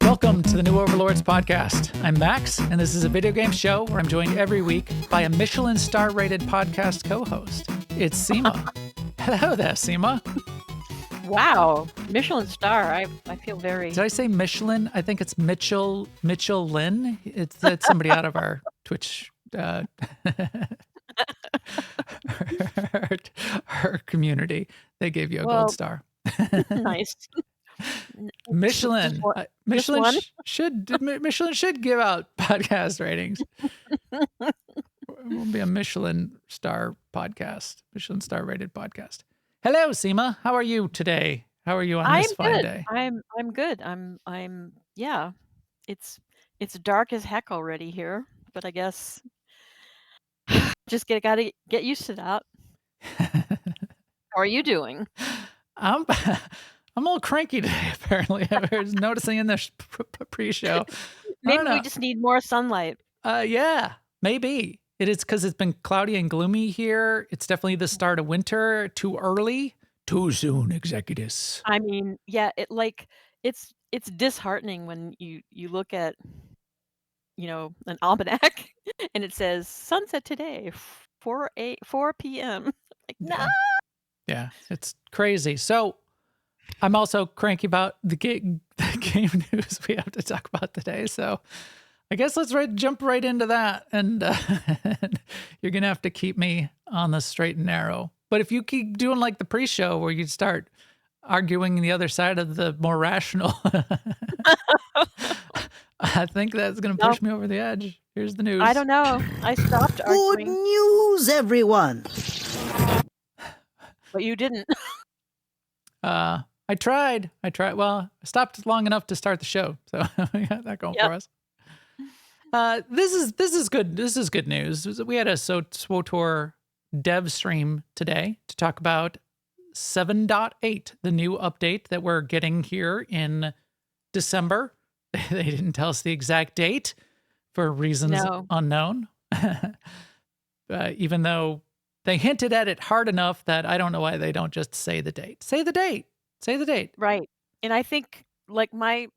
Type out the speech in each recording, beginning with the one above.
Welcome to the new Overlords Podcast. I'm Max, and this is a video game show where I'm joined every week by a Michelin star-rated podcast co-host. It's Sema. Hello there, Sema. Wow, Michelin star. I feel very... Did I say Michelin? I think it's Michelin. It's somebody out of our Twitch... our community. They gave you a gold star. Nice. Michelin. Michelin should give out podcast ratings. It will be a Michelin star podcast, Michelin star rated podcast. Hello, Sema. How are you today? How are you on this fine day? I'm good. I'm yeah. It's dark as heck already here, but I guess just gotta get used to that. How are you doing? I'm a little cranky today, apparently. I was noticing in the pre-show. Maybe we just need more sunlight. Yeah, maybe. It is because it's been cloudy and gloomy here. It's definitely the start of winter. Too early. Too soon, executives. I mean, yeah, it's disheartening when you look at, an almanac and it says sunset today, 4 p.m. Like, no. Yeah, it's crazy. So I'm also cranky about the game news we have to talk about today. So I guess let's jump right into that. And you're going to have to keep me on the straight and narrow. But if you keep doing like the pre-show where you start arguing the other side of the more rational, I think that's going to push me over the edge. Here's the news. I don't know. I stopped arguing. Good news, everyone. But you didn't. I tried. Well, I stopped long enough to start the show, so we got that going for us. This is good. This is good news. We had a SWTOR dev stream today to talk about 7.8, the new update that we're getting here in December. They didn't tell us the exact date for reasons unknown, even though they hinted at it hard enough that I don't know why they don't just say the date. Say the date. Say the date. Right. And I think like my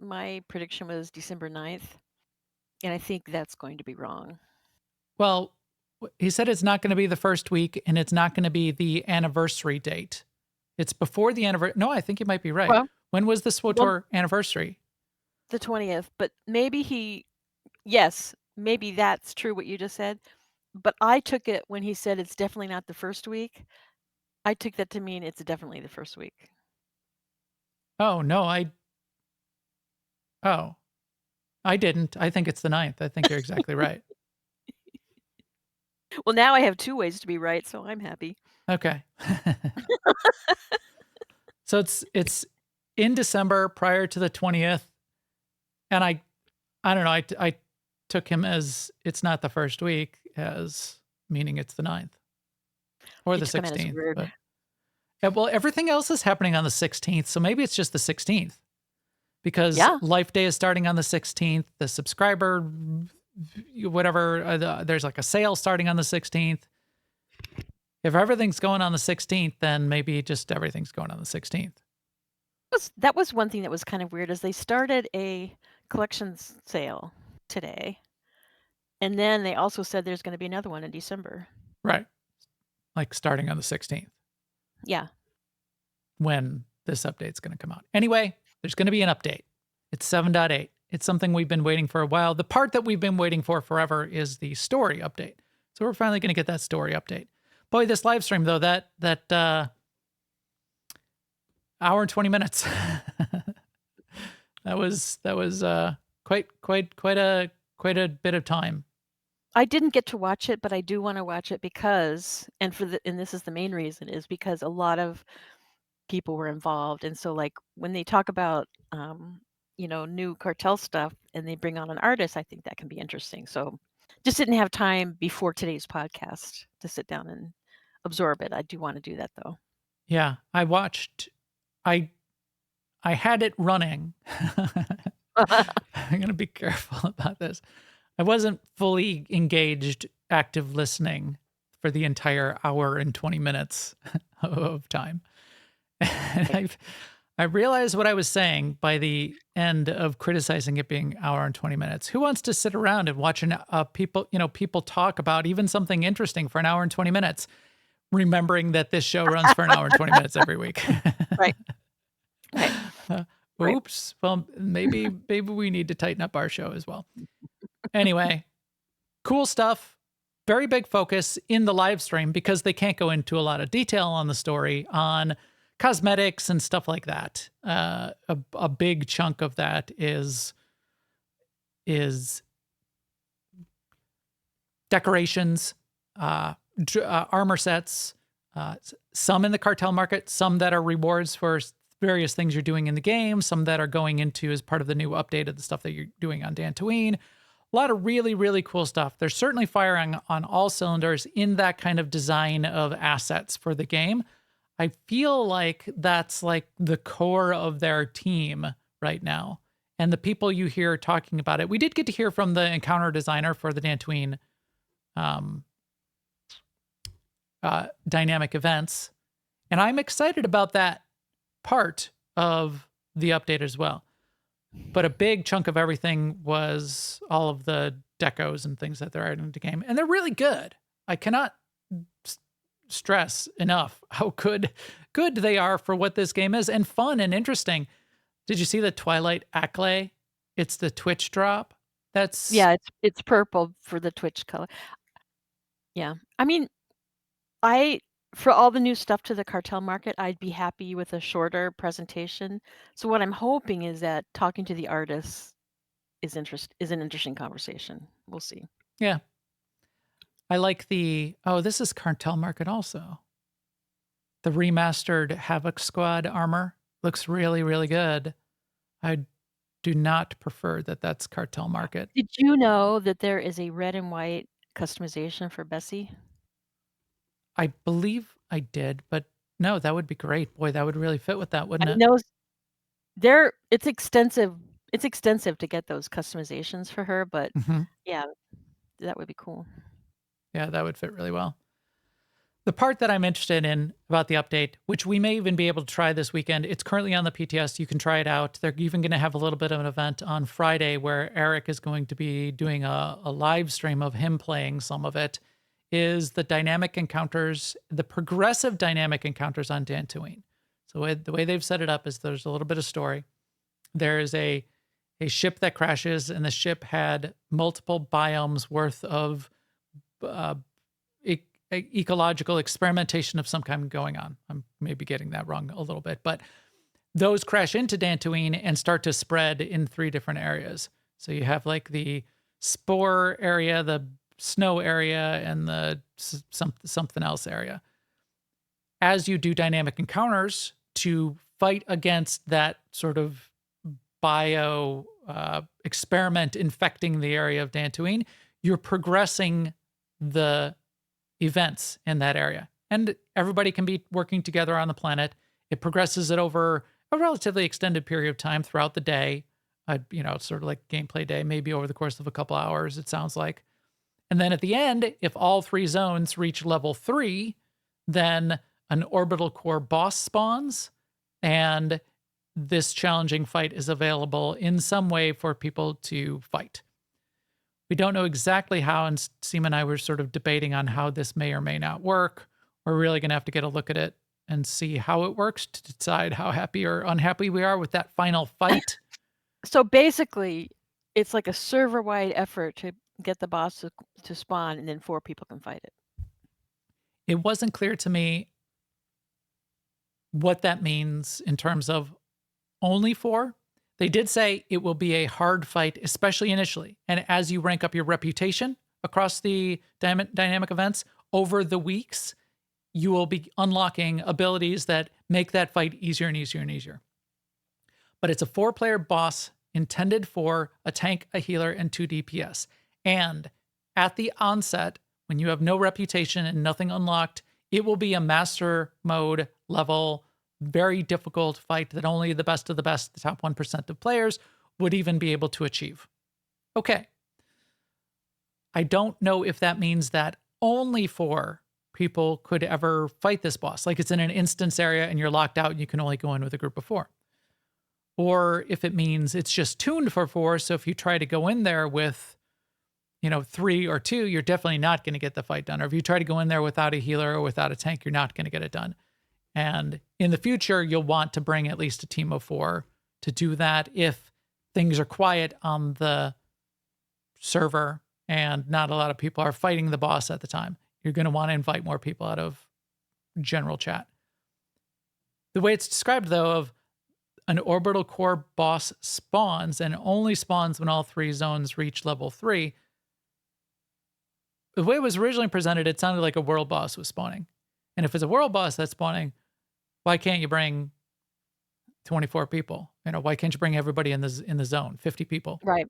prediction was December 9th. And I think that's going to be wrong. Well, he said it's not going to be the first week and it's not going to be the anniversary date. It's before the anniversary. No, I think you might be right. Well, when was the SWTOR anniversary? The 20th. But maybe maybe that's true what you just said. But I took it when he said it's definitely not the first week. I took that to mean it's definitely the first week. Oh, no, I didn't. I think it's the 9th. I think you're exactly right. Well, now I have two ways to be right, so I'm happy. Okay. So it's in December prior to the 20th. And I don't know, I took him as it's not the first week, as meaning it's the 9th or the 16th. But, well, everything else is happening on the 16th, so maybe it's just the 16th because Life Day is starting on the 16th. The subscriber, whatever, there's like a sale starting on the 16th. If everything's going on the 16th, then maybe just everything's going on the 16th. That was one thing that was kind of weird is they started a collections sale today. And then they also said there's going to be another one in December. Right. Like starting on the 16th. Yeah. When this update's going to come out. Anyway, there's going to be an update. It's 7.8. It's something we've been waiting for a while. The part that we've been waiting for forever is the story update. So we're finally going to get that story update. Boy, this live stream though, that hour and 20 minutes. that was quite a bit of time. I didn't get to watch it, but I do want to watch it because, and this is the main reason, is because a lot of people were involved. And so like when they talk about, new cartel stuff and they bring on an artist, I think that can be interesting. So just didn't have time before today's podcast to sit down and absorb it. I do want to do that though. Yeah, I watched, I had it running. I'm going to be careful about this. I wasn't fully engaged, active listening for the entire hour and 20 minutes of time. And I realized what I was saying by the end of criticizing it being hour and 20 minutes. Who wants to sit around and watch people talk about even something interesting for an hour and 20 minutes, remembering that this show runs for an hour and 20 minutes every week? Right. Right. Right. Oops. Well, maybe we need to tighten up our show as well. Anyway, cool stuff. Very big focus in the live stream because they can't go into a lot of detail on the story on cosmetics and stuff like that. A big chunk of that is decorations, armor sets, some in the cartel market, some that are rewards for various things you're doing in the game, some that are going into as part of the new update of the stuff that you're doing on Dantooine. A lot of really, really cool stuff. They're certainly firing on all cylinders in that kind of design of assets for the game. I feel like that's like the core of their team right now. And the people you hear talking about it, we did get to hear from the encounter designer for the Dantooine dynamic events. And I'm excited about that part of the update as well. But a big chunk of everything was all of the decos and things that they're adding to the game. And they're really good. I cannot stress enough how good they are for what this game is, and fun and interesting. Did you see the Twilight Acklay? It's the Twitch drop. It's purple for the Twitch color. Yeah. I mean, for all the new stuff to the cartel market, I'd be happy with a shorter presentation. So what I'm hoping is that talking to the artists is an interesting conversation. We'll see. Yeah. I like this is cartel market also. The remastered Havoc Squad armor looks really, really good. I do not prefer that that's cartel market. Did you know that there is a red and white customization for Bessie? I believe I did, but no, that would be great. Boy, that would really fit with that, wouldn't it? know it's extensive. It's extensive to get those customizations for her, but yeah, that would be cool. Yeah, that would fit really well. The part that I'm interested in about the update, which we may even be able to try this weekend, it's currently on the PTS. You can try it out. They're even going to have a little bit of an event on Friday where Eric is going to be doing a live stream of him playing some of it, is the dynamic encounters, the progressive dynamic encounters on Dantooine. So the way they've set it up is there's a little bit of story. There's a ship that crashes, and the ship had multiple biomes worth of ecological experimentation of some kind going on. I'm maybe getting that wrong a little bit, but those crash into Dantooine and start to spread in 3 different areas. So you have like the spore area, the snow area, and the something else area. As you do dynamic encounters to fight against that sort of bio experiment infecting the area of Dantooine, you're progressing the events in that area. And everybody can be working together on the planet. It progresses it over a relatively extended period of time throughout the day. Sort of like gameplay day, maybe over the course of a couple hours, it sounds like. And then at the end, if all 3 zones reach level 3, then an orbital core boss spawns, and this challenging fight is available in some way for people to fight. We don't know exactly how, and Sema and I were sort of debating on how this may or may not work. We're really going to have to get a look at it and see how it works to decide how happy or unhappy we are with that final fight. So basically, it's like a server-wide effort to get the boss to spawn, and then 4 people can fight it. It wasn't clear to me what that means in terms of only 4. They did say it will be a hard fight, especially initially. And as you rank up your reputation across the dynamic events over the weeks, you will be unlocking abilities that make that fight easier and easier and easier. But it's a 4-player boss intended for a tank, a healer, and 2 DPS. And at the onset, when you have no reputation and nothing unlocked, it will be a master mode level, very difficult fight that only the best of the best, the top 1% of players, would even be able to achieve. Okay. I don't know if that means that only 4 people could ever fight this boss. Like it's in an instance area and you're locked out and you can only go in with a group of 4. or if it means it's just tuned for 4. So if you try to go in there with, 3 or 2, you're definitely not going to get the fight done. Or if you try to go in there without a healer or without a tank, you're not going to get it done. And in the future, you'll want to bring at least a team of 4 to do that if things are quiet on the server and not a lot of people are fighting the boss at the time. You're going to want to invite more people out of general chat. The way it's described, though, of an orbital core boss spawns and only spawns when all 3 zones reach level 3. The way it was originally presented, it sounded like a world boss was spawning. And if it's a world boss that's spawning, why can't you bring 24 people? Why can't you bring everybody in the zone, 50 people? Right.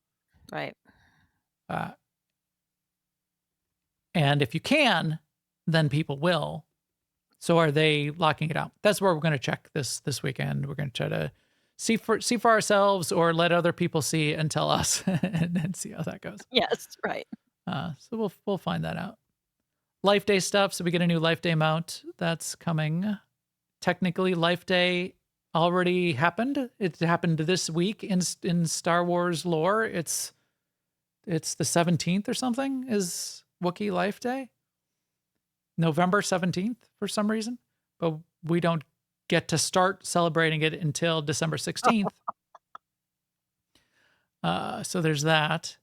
And if you can, then people will. So are they locking it out? That's where we're going to check this weekend. We're going to try to see for ourselves or let other people see and tell us and then see how that goes. Yes, right. So we'll find that out. Life Day stuff. So we get a new Life Day mount that's coming. Technically, Life Day already happened. It happened this week in Star Wars lore. It's the 17th or something is Wookiee Life Day. November 17th for some reason, but we don't get to start celebrating it until December 16th. So there's that.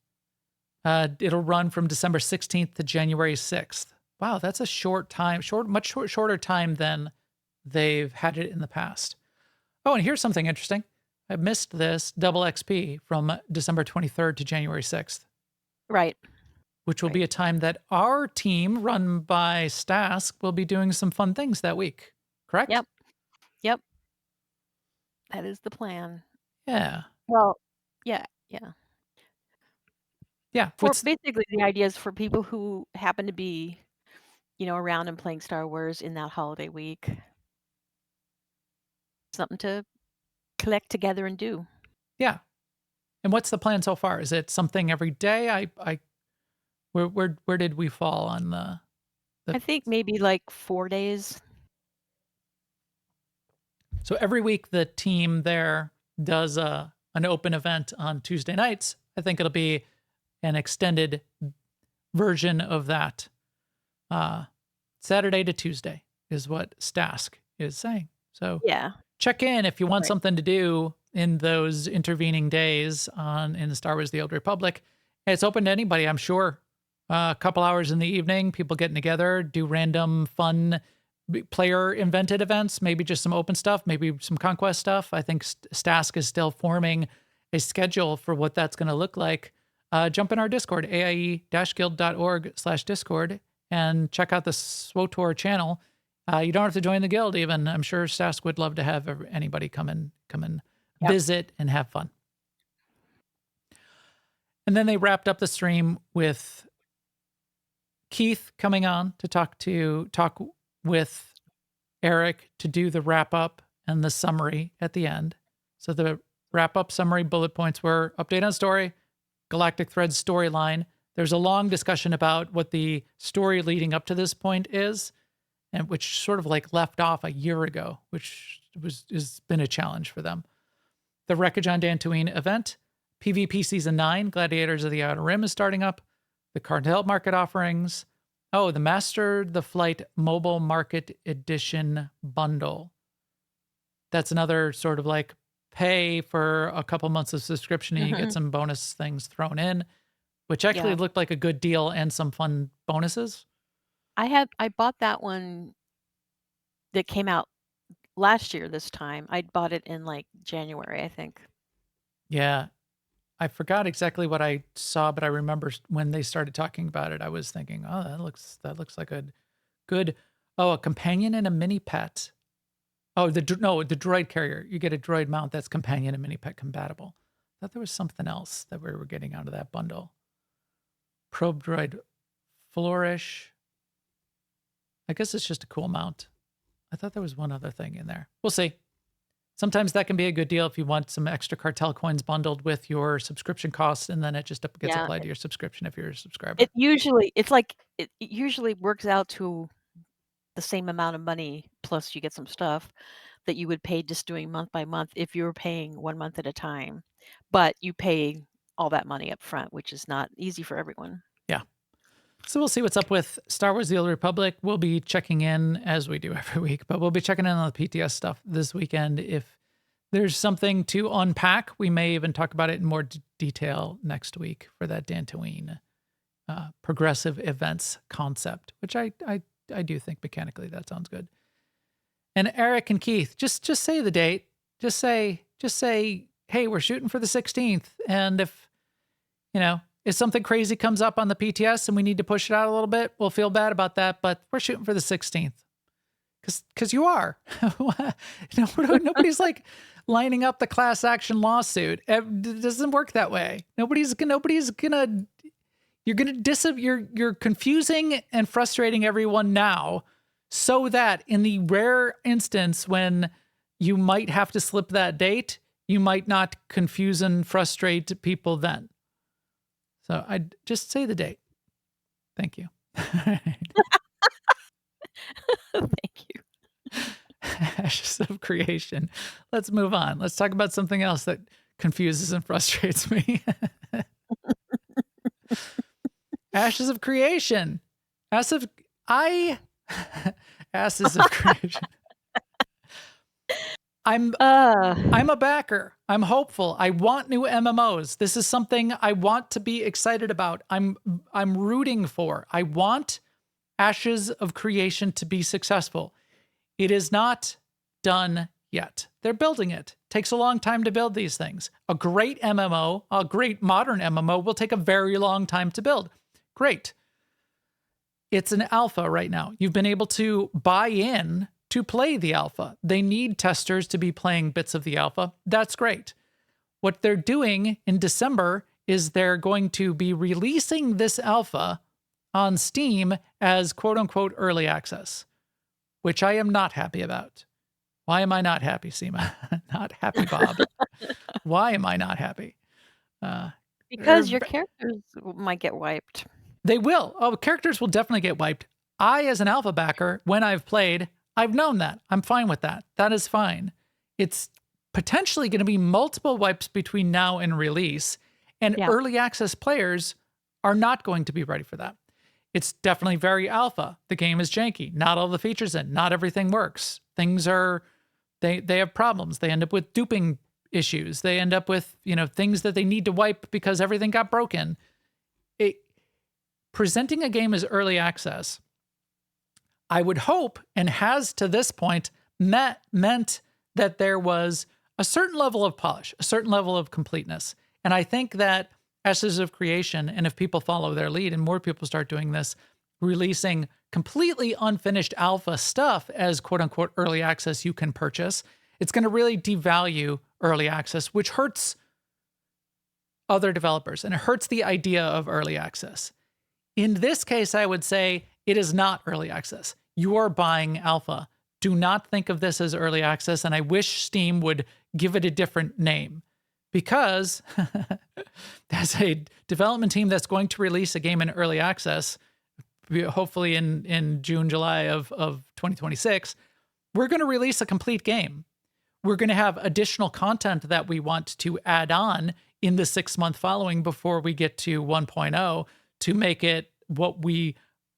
It'll run from December 16th to January 6th. Wow, that's a much shorter time than they've had it in the past. Oh, and here's something interesting. I missed this double XP from December 23rd to January 6th. Right. Which will be a time that our team, run by Stask, will be doing some fun things that week. Correct? Yep. That is the plan. Yeah. Well, yeah. Yeah. Basically, the idea is for people who happen to be, around and playing Star Wars in that holiday week. Something to collect together and do. Yeah. And what's the plan so far? Is it something every day? Where did we fall on the I think maybe like 4 days. So every week the team there does an open event on Tuesday nights. I think it'll be an extended version of that. Saturday to Tuesday is what Stask is saying. So Yeah. check in if you want something to do in those intervening days in Star Wars: The Old Republic. It's open to anybody, I'm sure. A couple hours in the evening, people getting together, do random fun player invented events, maybe just some open stuff, maybe some conquest stuff. I think Stask is still forming a schedule for what that's going to look like. Jump in our Discord, aie-guild.org/Discord, and check out the SWTOR channel. You don't have to join the guild even. I'm sure Stask would love to have anybody come and visit and have fun. And then they wrapped up the stream with Keith coming on to talk with Eric to do the wrap up and the summary at the end. So the wrap up summary bullet points were update on story, Galactic Threads storyline. There's a long discussion about what the story leading up to this point is, and which sort of like left off a year ago, which has been a challenge for them. The Wreckage on Dantooine event, PvP Season 9, Gladiators of the Outer Rim is starting up. The Cartel Market offerings. Oh, the Master the Flight Mobile Market Edition bundle. That's another sort of like pay for a couple months of subscription and you get some bonus things thrown in, which actually looked like a good deal and some fun bonuses. I bought that one that came out last year this time. I bought it in like January, I think. Yeah. I forgot exactly what I saw, but I remember when they started talking about it, I was thinking, oh, that looks like a good, a companion and a mini pet. Oh, the droid carrier. You get a droid mount that's companion and mini pet compatible. I thought there was something else that we were getting out of that bundle. Probe droid flourish. I guess it's just a cool mount. I thought there was one other thing in there. We'll see. Sometimes that can be a good deal if you want some extra cartel coins bundled with your subscription costs, and then it just gets applied to your subscription if you're a subscriber. It usually works out to the same amount of money plus you get some stuff. that you would pay just doing month by month if you were paying 1 month at a time. But you pay all that money up front, which is not easy for everyone. Yeah. So we'll see what's up with Star Wars: The Old Republic. We'll be checking in as we do every week, but we'll be checking in on the PTS stuff this weekend. If there's something to unpack, we may even talk about it in more detail next week for that Dantooine progressive events concept, which I do think mechanically that sounds good. And Eric and Keith, just say the date. Just say, hey, we're shooting for the 16th. And if something crazy comes up on the PTS and we need to push it out a little bit, we'll feel bad about that, but we're shooting for the 16th. Because you are. Nobody's like lining up the class action lawsuit. It doesn't work that way. Nobody's gonna. You're confusing and frustrating everyone now, so that in the rare instance when you might have to slip that date, you might not confuse and frustrate people then. So I just say the date. Thank you. Thank you. Ashes of Creation. Let's move on. Let's talk about something else that confuses and frustrates me. Ashes of Creation. Ashes of Creation. I'm a backer. I'm hopeful. I want new MMOs. This is something I want to be excited about. I'm rooting for. I want Ashes of Creation to be successful. It is not done yet. They're building it. Takes a long time to build these things. A great MMO, a great modern MMO will take a very long time to build. Great. It's an alpha right now. You've been able to buy in to play the alpha. They need testers to be playing bits of the alpha. That's great. What they're doing in December is they're going to be releasing this alpha on Steam as quote unquote early access, which I am not happy about. Why am I not happy, Sema? Not happy, Bob. Why am I not happy? Because your characters might get wiped. They will. Oh, characters will definitely get wiped. I, as an alpha backer, when I've played, I've known that. I'm fine with that. That is fine. It's potentially going to be multiple wipes between now and release, and early access players are not going to be ready for that. It's definitely very alpha. The game is janky. Not all the features in. Not everything works. Things are, they have problems. They end up with duping issues. They end up with, things that they need to wipe because everything got broken. Presenting a game as early access, I would hope, and has to this point, meant that there was a certain level of polish, a certain level of completeness. And I think that Ashes of Creation, and if people follow their lead and more people start doing this, releasing completely unfinished alpha stuff as quote unquote early access you can purchase, it's going to really devalue early access, which hurts other developers and it hurts the idea of early access. In this case, I would say it is not early access. You are buying alpha. Do not think of this as early access, and I wish Steam would give it a different name, because as a development team that's going to release a game in early access, hopefully in June, July of 2026, we're going to release a complete game. We're going to have additional content that we want to add on in the 6 month following before we get to 1.0 to make it what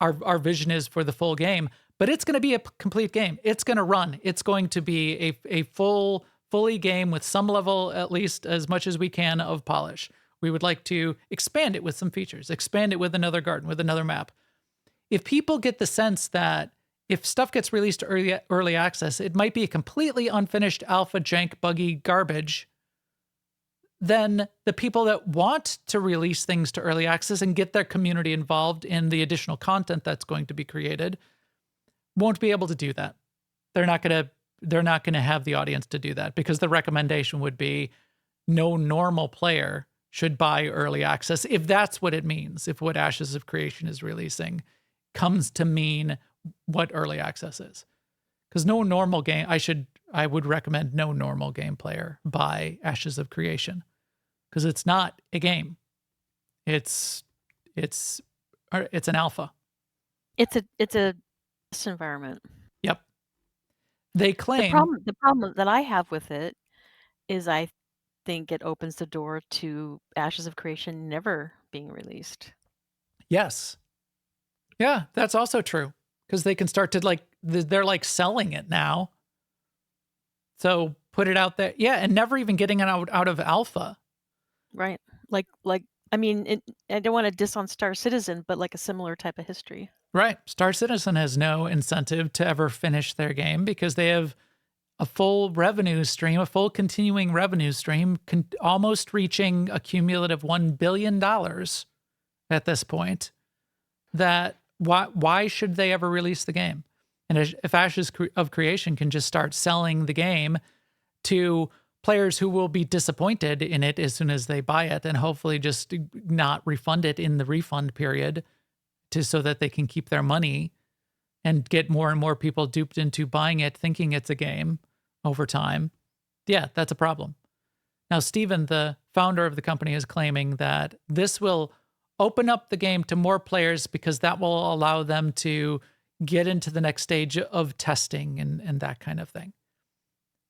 our vision is for the full game. But it's going to be a complete game. It's going to run. It's going to be a fully game with some level, at least as much as we can, of polish. We would like to expand it with some features, expand it with another garden, with another map. If people get the sense that if stuff gets released to early access, it might be a completely unfinished alpha jank buggy garbage, then the people that want to release things to early access and get their community involved in the additional content that's going to be created won't be able to do that. They're not going to have the audience to do that, because the recommendation would be no normal player should buy early access, if that's what it means, if what Ashes of Creation is releasing comes to mean what early access is. Because no normal game, I would recommend no normal game player buy Ashes of Creation, because it's not a game. It's an alpha. It's a environment. Yep. They The claim, problem that I have with it is I think it opens the door to Ashes of Creation never being released. yes. Yeah, that's also true. Because they can start to they're like selling it now. So put it out there. Yeah, and never even getting it out of alpha. Right. Like I mean, I don't want to diss on Star Citizen, but like a similar type of history. Right. Star Citizen has no incentive to ever finish their game because they have a full revenue stream, a full continuing revenue stream, almost reaching a cumulative $1 billion at this point. That why should they ever release the game? And if Ashes of Creation can just start selling the game to players who will be disappointed in it as soon as they buy it and hopefully just not refund it in the refund period so that they can keep their money and get more and more people duped into buying it thinking it's a game over time. Yeah, that's a problem. Now, Steven, the founder of the company, is claiming that this will open up the game to more players because that will allow them to get into the next stage of testing and that kind of thing.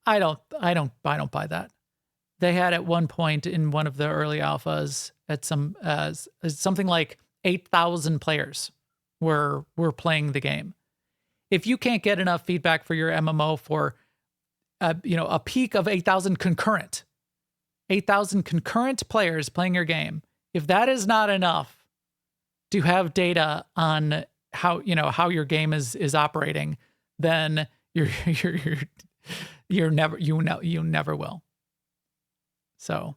I don't buy that. They had at one point in one of the early alphas at something like 8,000 players were playing the game. If you can't get enough feedback for your MMO for a peak of 8,000 concurrent players playing your game, if that is not enough to have data on how your game is operating, then you never will. So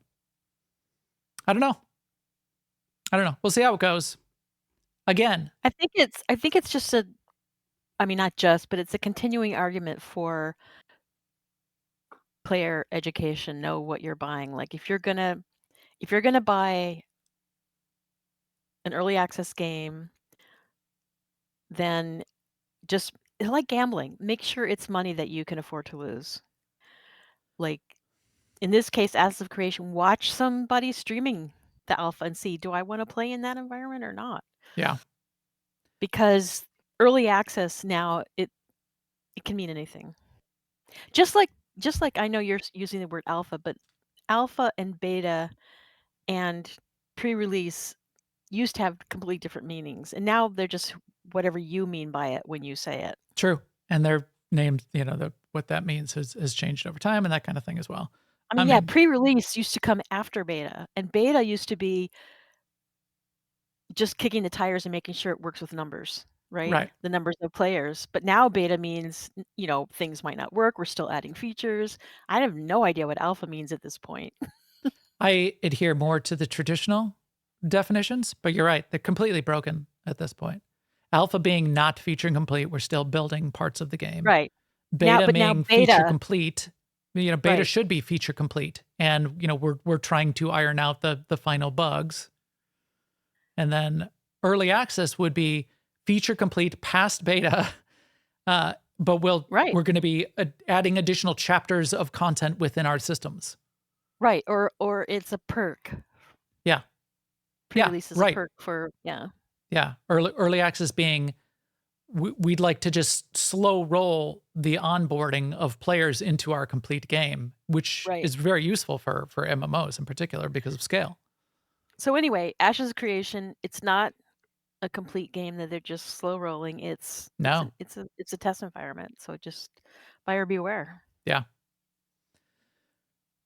I don't know. We'll see how it goes. Again, I think it's just not just, but it's a continuing argument for player education. Know what you're buying. Like if you're gonna buy an early access game, then just like gambling, make sure it's money that you can afford to lose. Like in this case, Ashes of Creation, watch somebody streaming the alpha and see, do I want to play in that environment or not? yeah, Because early access now, it can mean anything. Just like I know you're using the word alpha, but alpha and beta and pre-release used to have completely different meanings, and now they're just whatever you mean by it when you say it. true. And their names, what that means has changed over time and that kind of thing as well. I mean, yeah, pre-release used to come after beta, and beta used to be just kicking the tires and making sure it works with numbers, right? Right. The numbers of players. But now beta means, things might not work. We're still adding features. I have no idea what alpha means at this point. I adhere more to the traditional definitions, but you're right. They're completely broken at this point. Alpha being not feature complete, we're still building parts of the game. Right. Beta being feature complete. Beta Right. should be feature complete. And, we're trying to iron out the final bugs. And then early access would be feature complete past beta. But we're going to be adding additional chapters of content within our systems. Right. Or it's a perk. Yeah. Pre-release is right. a perk for, yeah. Yeah. Early access being we'd like to just slow roll the onboarding of players into our complete game, which is very useful for MMOs in particular because of scale. So anyway, Ashes of Creation, it's not a complete game that they're just slow rolling. It's a test environment. So just buyer beware. Yeah.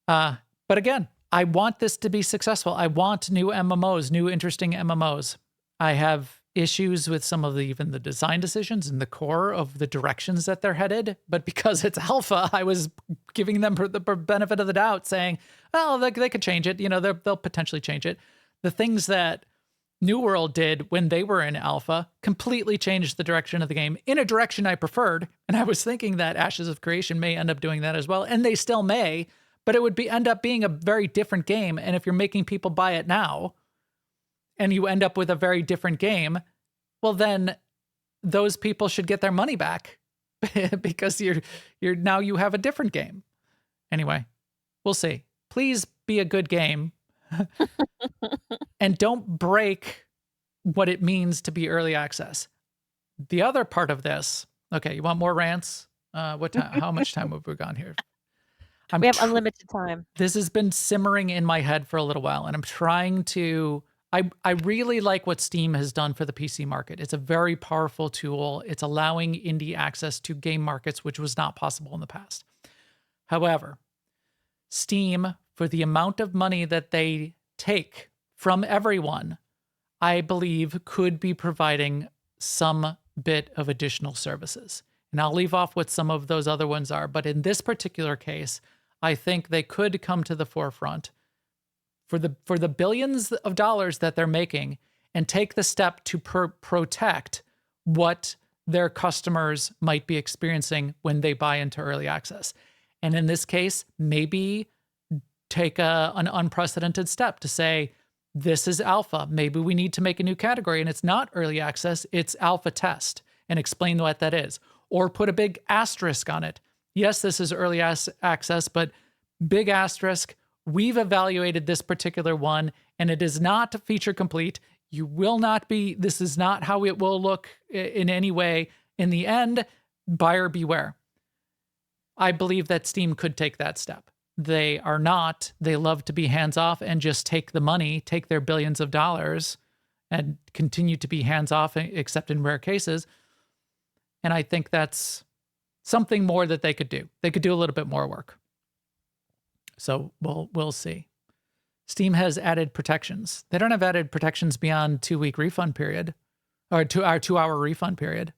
But again, I want this to be successful. I want new MMOs, new interesting MMOs. I have issues with some of even the design decisions and the core of the directions that they're headed. But because it's alpha, I was giving them the benefit of the doubt, saying, well, they could change it. They'll potentially change it. The things that New World did when they were in alpha completely changed the direction of the game in a direction I preferred. And I was thinking that Ashes of Creation may end up doing that as well. And they still may, but it would end up being a very different game. And if you're making people buy it now and you end up with a very different game, well, then those people should get their money back because now you have a different game. Anyway, we'll see. Please be a good game. And don't break what it means to be early access. The other part of this, okay, you want more rants? What time? How much time have we gone here? We have unlimited time. This has been simmering in my head for a little while, and I'm trying to. I really like what Steam has done for the PC market. It's a very powerful tool. It's allowing indie access to game markets, which was not possible in the past. However, Steam, for the amount of money that they take from everyone, I believe could be providing some bit of additional services. And I'll leave off what some of those other ones are. But in this particular case, I think they could come to the forefront for the billions of dollars that they're making and take the step to protect what their customers might be experiencing when they buy into early access. And in this case, maybe take an unprecedented step to say, this is alpha. Maybe we need to make a new category and it's not early access, it's alpha test, and explain what that is. Or put a big asterisk on it. Yes, this is early access, but big asterisk. We've evaluated this particular one and it is not feature complete. You will not be, this is not how it will look in any way. In the end, buyer beware. I believe that Steam could take that step. They are not. They love to be hands off and just take the money, take their billions of dollars and continue to be hands off, except in rare cases. And I think that's something more that they could do. They could do a little bit more work. So we'll see. Steam has added protections. They don't have added protections beyond 2-week refund period or 2-hour refund period.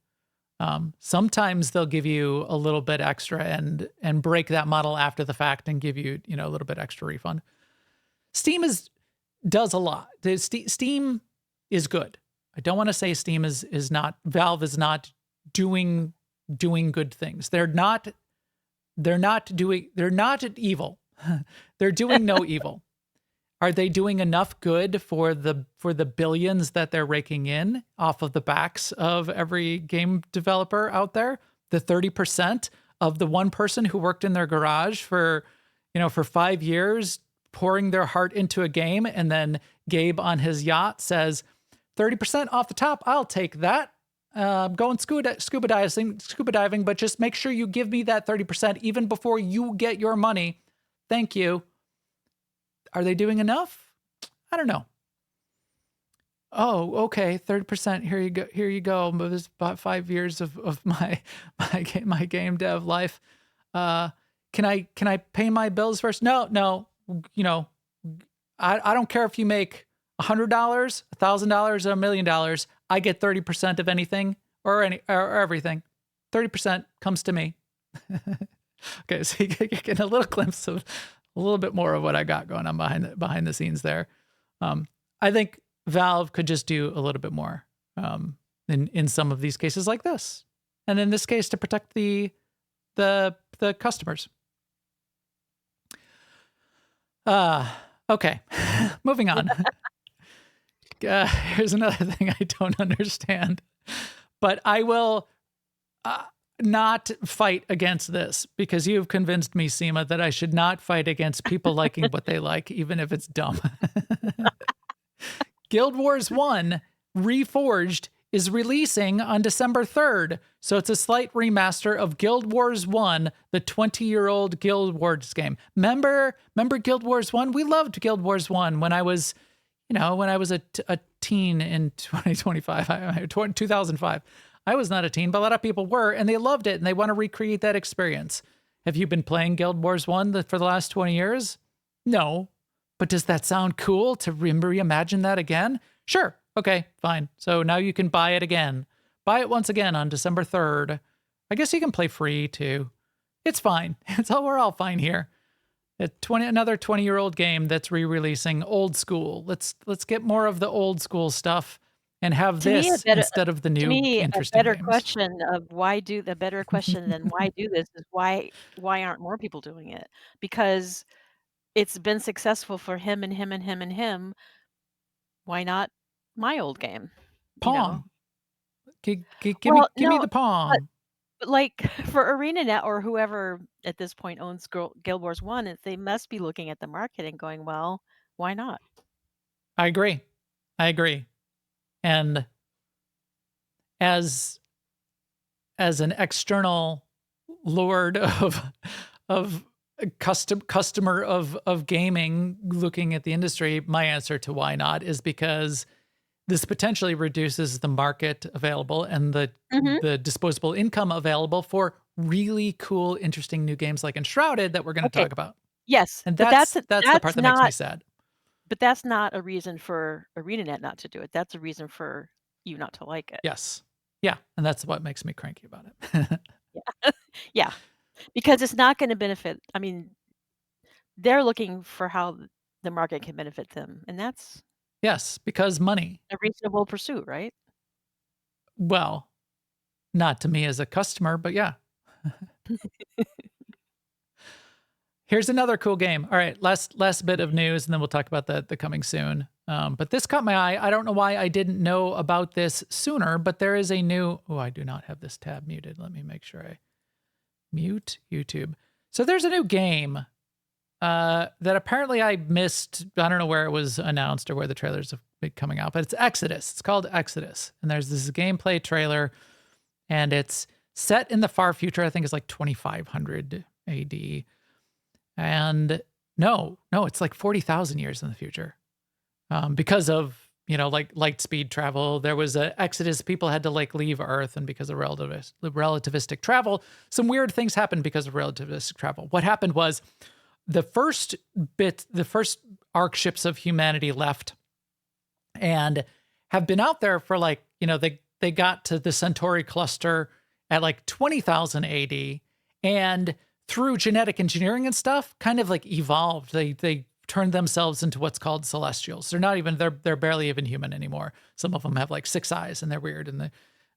Sometimes they'll give you a little bit extra and break that model after the fact and give you, a little bit extra refund. Steam does a lot. Steam is good. I don't want to say Steam is not, Valve is not doing good things. They're not evil. They're doing no evil. Are they doing enough good for the billions that they're raking in off of the backs of every game developer out there? The 30% of the one person who worked in their garage for 5 years, pouring their heart into a game, and then Gabe on his yacht says, 30% off the top, I'll take that. Going scuba diving, but just make sure you give me that 30% even before you get your money. Thank you. Are they doing enough? I don't know. Oh, okay, 30%. Here you go. It was about 5 years of my game dev life. Can I pay my bills first? No. I don't care if you make $100, $1,000, or $1 million. I get 30% of anything or everything. 30% comes to me. Okay, so you're getting a little glimpse of a little bit more of what I got going on behind the scenes there. I think Valve could just do a little bit more in some of these cases like this, and in this case to protect the customers. Okay, moving on. Here's another thing I don't understand, but I will not fight against this because you've convinced me, Sema, that I should not fight against people liking what they like, even if it's dumb. Guild Wars 1 Reforged is releasing on December 3rd. So it's a slight remaster of Guild Wars 1, the 20-year-old Guild Wars game. Remember Guild Wars 1? We loved Guild Wars 1 when I was, a teen in 2005. I was not a teen, but a lot of people were, and they loved it, and they want to recreate that experience. Have you been playing Guild Wars 1 for the last 20 years? No. But does that sound cool to reimagine that again? Sure. Okay, fine. So now you can buy it again. Buy it once again on December 3rd. I guess you can play free, too. It's fine. We're all fine here. Another 20-year-old game that's re-releasing old school. Let's get more of the old school stuff. And have this instead of the new interesting a better games. question than why do this is why aren't more people doing it? Because it's been successful for him and him and him and him. Why not my old game? Pong. Give me the Pong. But like for ArenaNet or whoever at this point owns Guild Wars 1, they must be looking at the market and going, well, why not? I agree. And as an external lord of customer of gaming looking at the industry, my answer to why not is because this potentially reduces the market available and Hmm. the disposable income available for really cool, interesting new games like Enshrouded that we're going to Okay. talk about. Yes, And but that's the part that's that makes me not sad. but that's not a reason for ArenaNet not to do it. That's a reason for you not to like it. Yes. Yeah. And that's what makes me cranky about it. Yeah. Yeah, because it's not going to benefit. I mean, they're looking for how the market can benefit them, and that's Yes, because money. a reasonable pursuit, right? Well, not to me as a customer, but yeah. Here's another cool game. All right, last bit of news, and then we'll talk about the coming soon. But this caught my eye. I don't know why I didn't know about this sooner, but there is a new. Oh, I do not have this tab muted. Let me make sure I mute YouTube. So there's a new game that apparently I missed. I don't know where it was announced or where the trailers have been coming out, but it's Exodus. It's called Exodus, and there's this gameplay trailer, and it's set in the far future. I think it's like 2500 AD. And no, it's like 40,000 years in the future. Because of, like light speed travel, there was a exodus. People had to like leave Earth. And because of relativistic travel, some weird things happened because of relativistic travel. What happened was the first arc ships of humanity left and have been out there for like, they got to the Centauri cluster at like 20,000 AD. And through genetic engineering and stuff, kind of like evolved. They turned themselves into what's called celestials. They're barely even human anymore. Some of them have like 6 eyes and they're weird.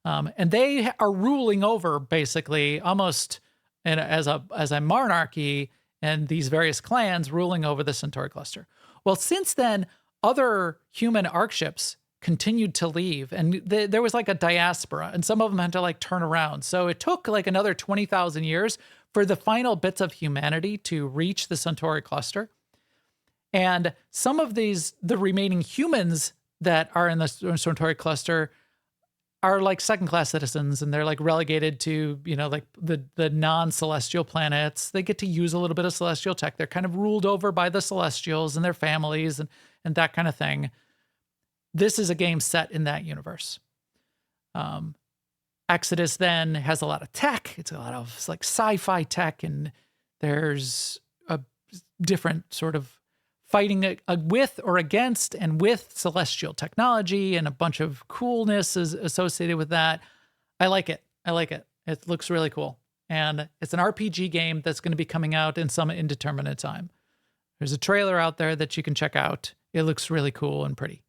And they are ruling over basically almost as a monarchy and these various clans ruling over the Centauri cluster. Well, since then, other human arc ships continued to leave, and there was like a diaspora, and some of them had to like turn around. So it took like another 20,000 years for the final bits of humanity to reach the Centauri cluster. And some of the remaining humans that are in the Centauri cluster are like second-class citizens, and they're like relegated to, like the non-celestial planets. They get to use a little bit of celestial tech. They're kind of ruled over by the celestials and their families and that kind of thing. This is a game set in that universe. Exodus then has a lot of tech. It's a lot of like sci-fi tech, and there's a different sort of fighting with or against and with celestial technology, and a bunch of coolness is associated with that. I like it. It looks really cool. And it's an RPG game that's going to be coming out in some indeterminate time. There's a trailer out there that you can check out. It looks really cool and pretty.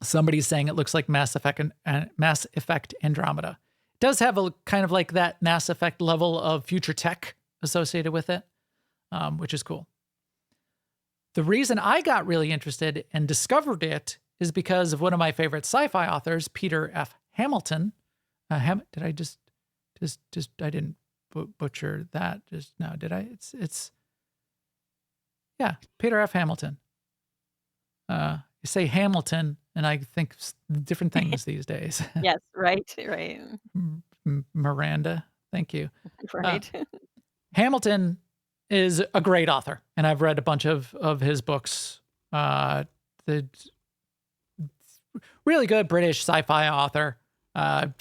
Somebody's saying it looks like Mass Effect Andromeda. It does have a kind of like that Mass Effect level of future tech associated with it, which is cool. The reason I got really interested and discovered it is because of one of my favorite sci-fi authors, Peter F. Hamilton. Did I just I didn't butcher that just now, did I? It's yeah, Peter F. Hamilton. You say Hamilton, and I think different things these days. Yes, right. Miranda, thank you. Right. Hamilton is a great author, and I've read a bunch of his books. The really good British sci-fi author. A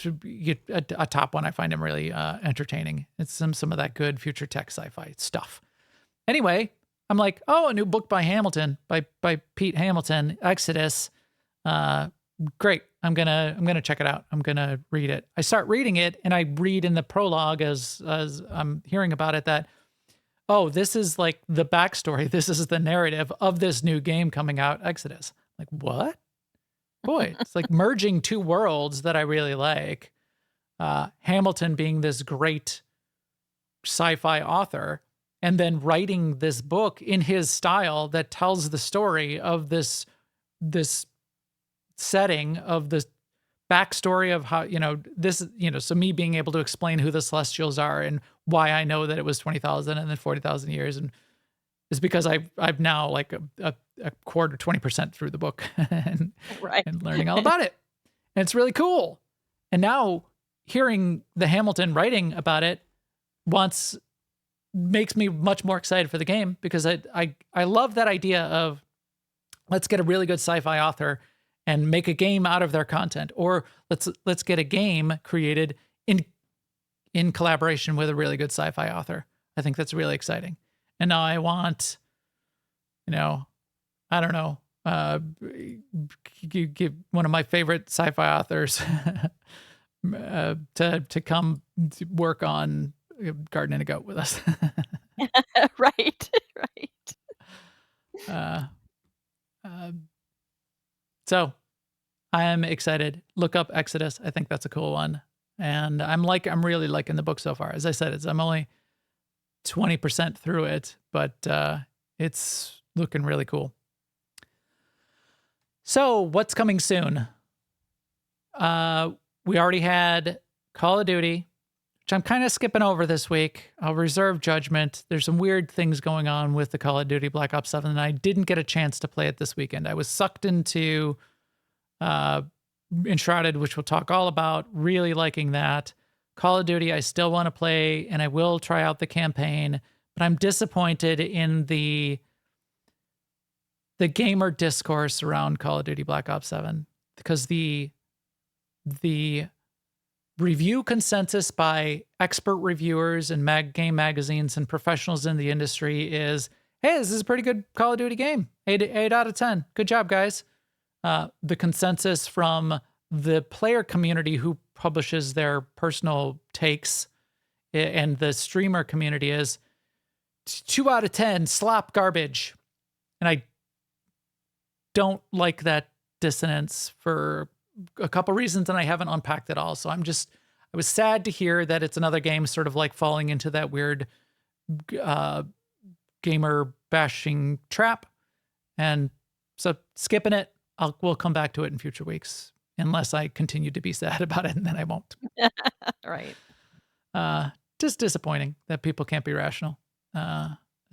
top one. I find him really entertaining. It's some of that good future tech sci-fi stuff. Anyway, I'm like, oh, a new book by Hamilton, by Pete Hamilton, Exodus. Great. I'm gonna check it out. I'm gonna read it. I start reading it, and I read in the prologue as I'm hearing about it that, oh, this is like the backstory. This is the narrative of this new game coming out, Exodus. Like, what? Boy, it's like merging two worlds that I really like. Hamilton being this great sci-fi author, and then writing this book in his style that tells the story of this setting of the backstory of how, so me being able to explain who the Celestials are and why I know that it was 20,000 and then 40,000 years, and is because I've now like a quarter, 20% through the book and, Right. and learning all about it. And it's really cool. And now hearing the Hamilton writing about it makes me much more excited for the game, because I love that idea of, let's get a really good sci-fi author and make a game out of their content, or let's get a game created in collaboration with a really good sci-fi author. I think that's really exciting. And now I want, I don't know, give one of my favorite sci-fi authors to come work on Garden and a Goat with us. Right. So I am excited. Look up Exodus. I think that's a cool one. And I'm really liking the book so far. As I said, I'm only 20% through it, but it's looking really cool. So what's coming soon? We already had Call of Duty, which I'm kind of skipping over this week. I'll reserve judgment. There's some weird things going on with the Call of Duty Black Ops 7, and I didn't get a chance to play it this weekend. I was sucked into Enshrouded, which we'll talk all about. Really liking that. Call of Duty, I still want to play, and I will try out the campaign, but I'm disappointed in the gamer discourse around Call of Duty Black Ops 7, because the review consensus by expert reviewers and game magazines and professionals in the industry is, hey, this is a pretty good Call of Duty game. 8 out of 10. Good job, guys. The consensus from the player community who publishes their personal takes and the streamer community is 2 out of 10, slop garbage. And I don't like that dissonance for a couple reasons, and I haven't unpacked it all. So I was sad to hear that it's another game sort of like falling into that weird gamer bashing trap. And so skipping it, we'll come back to it in future weeks, unless I continue to be sad about it, and then I won't. Right. Just disappointing that people can't be rational.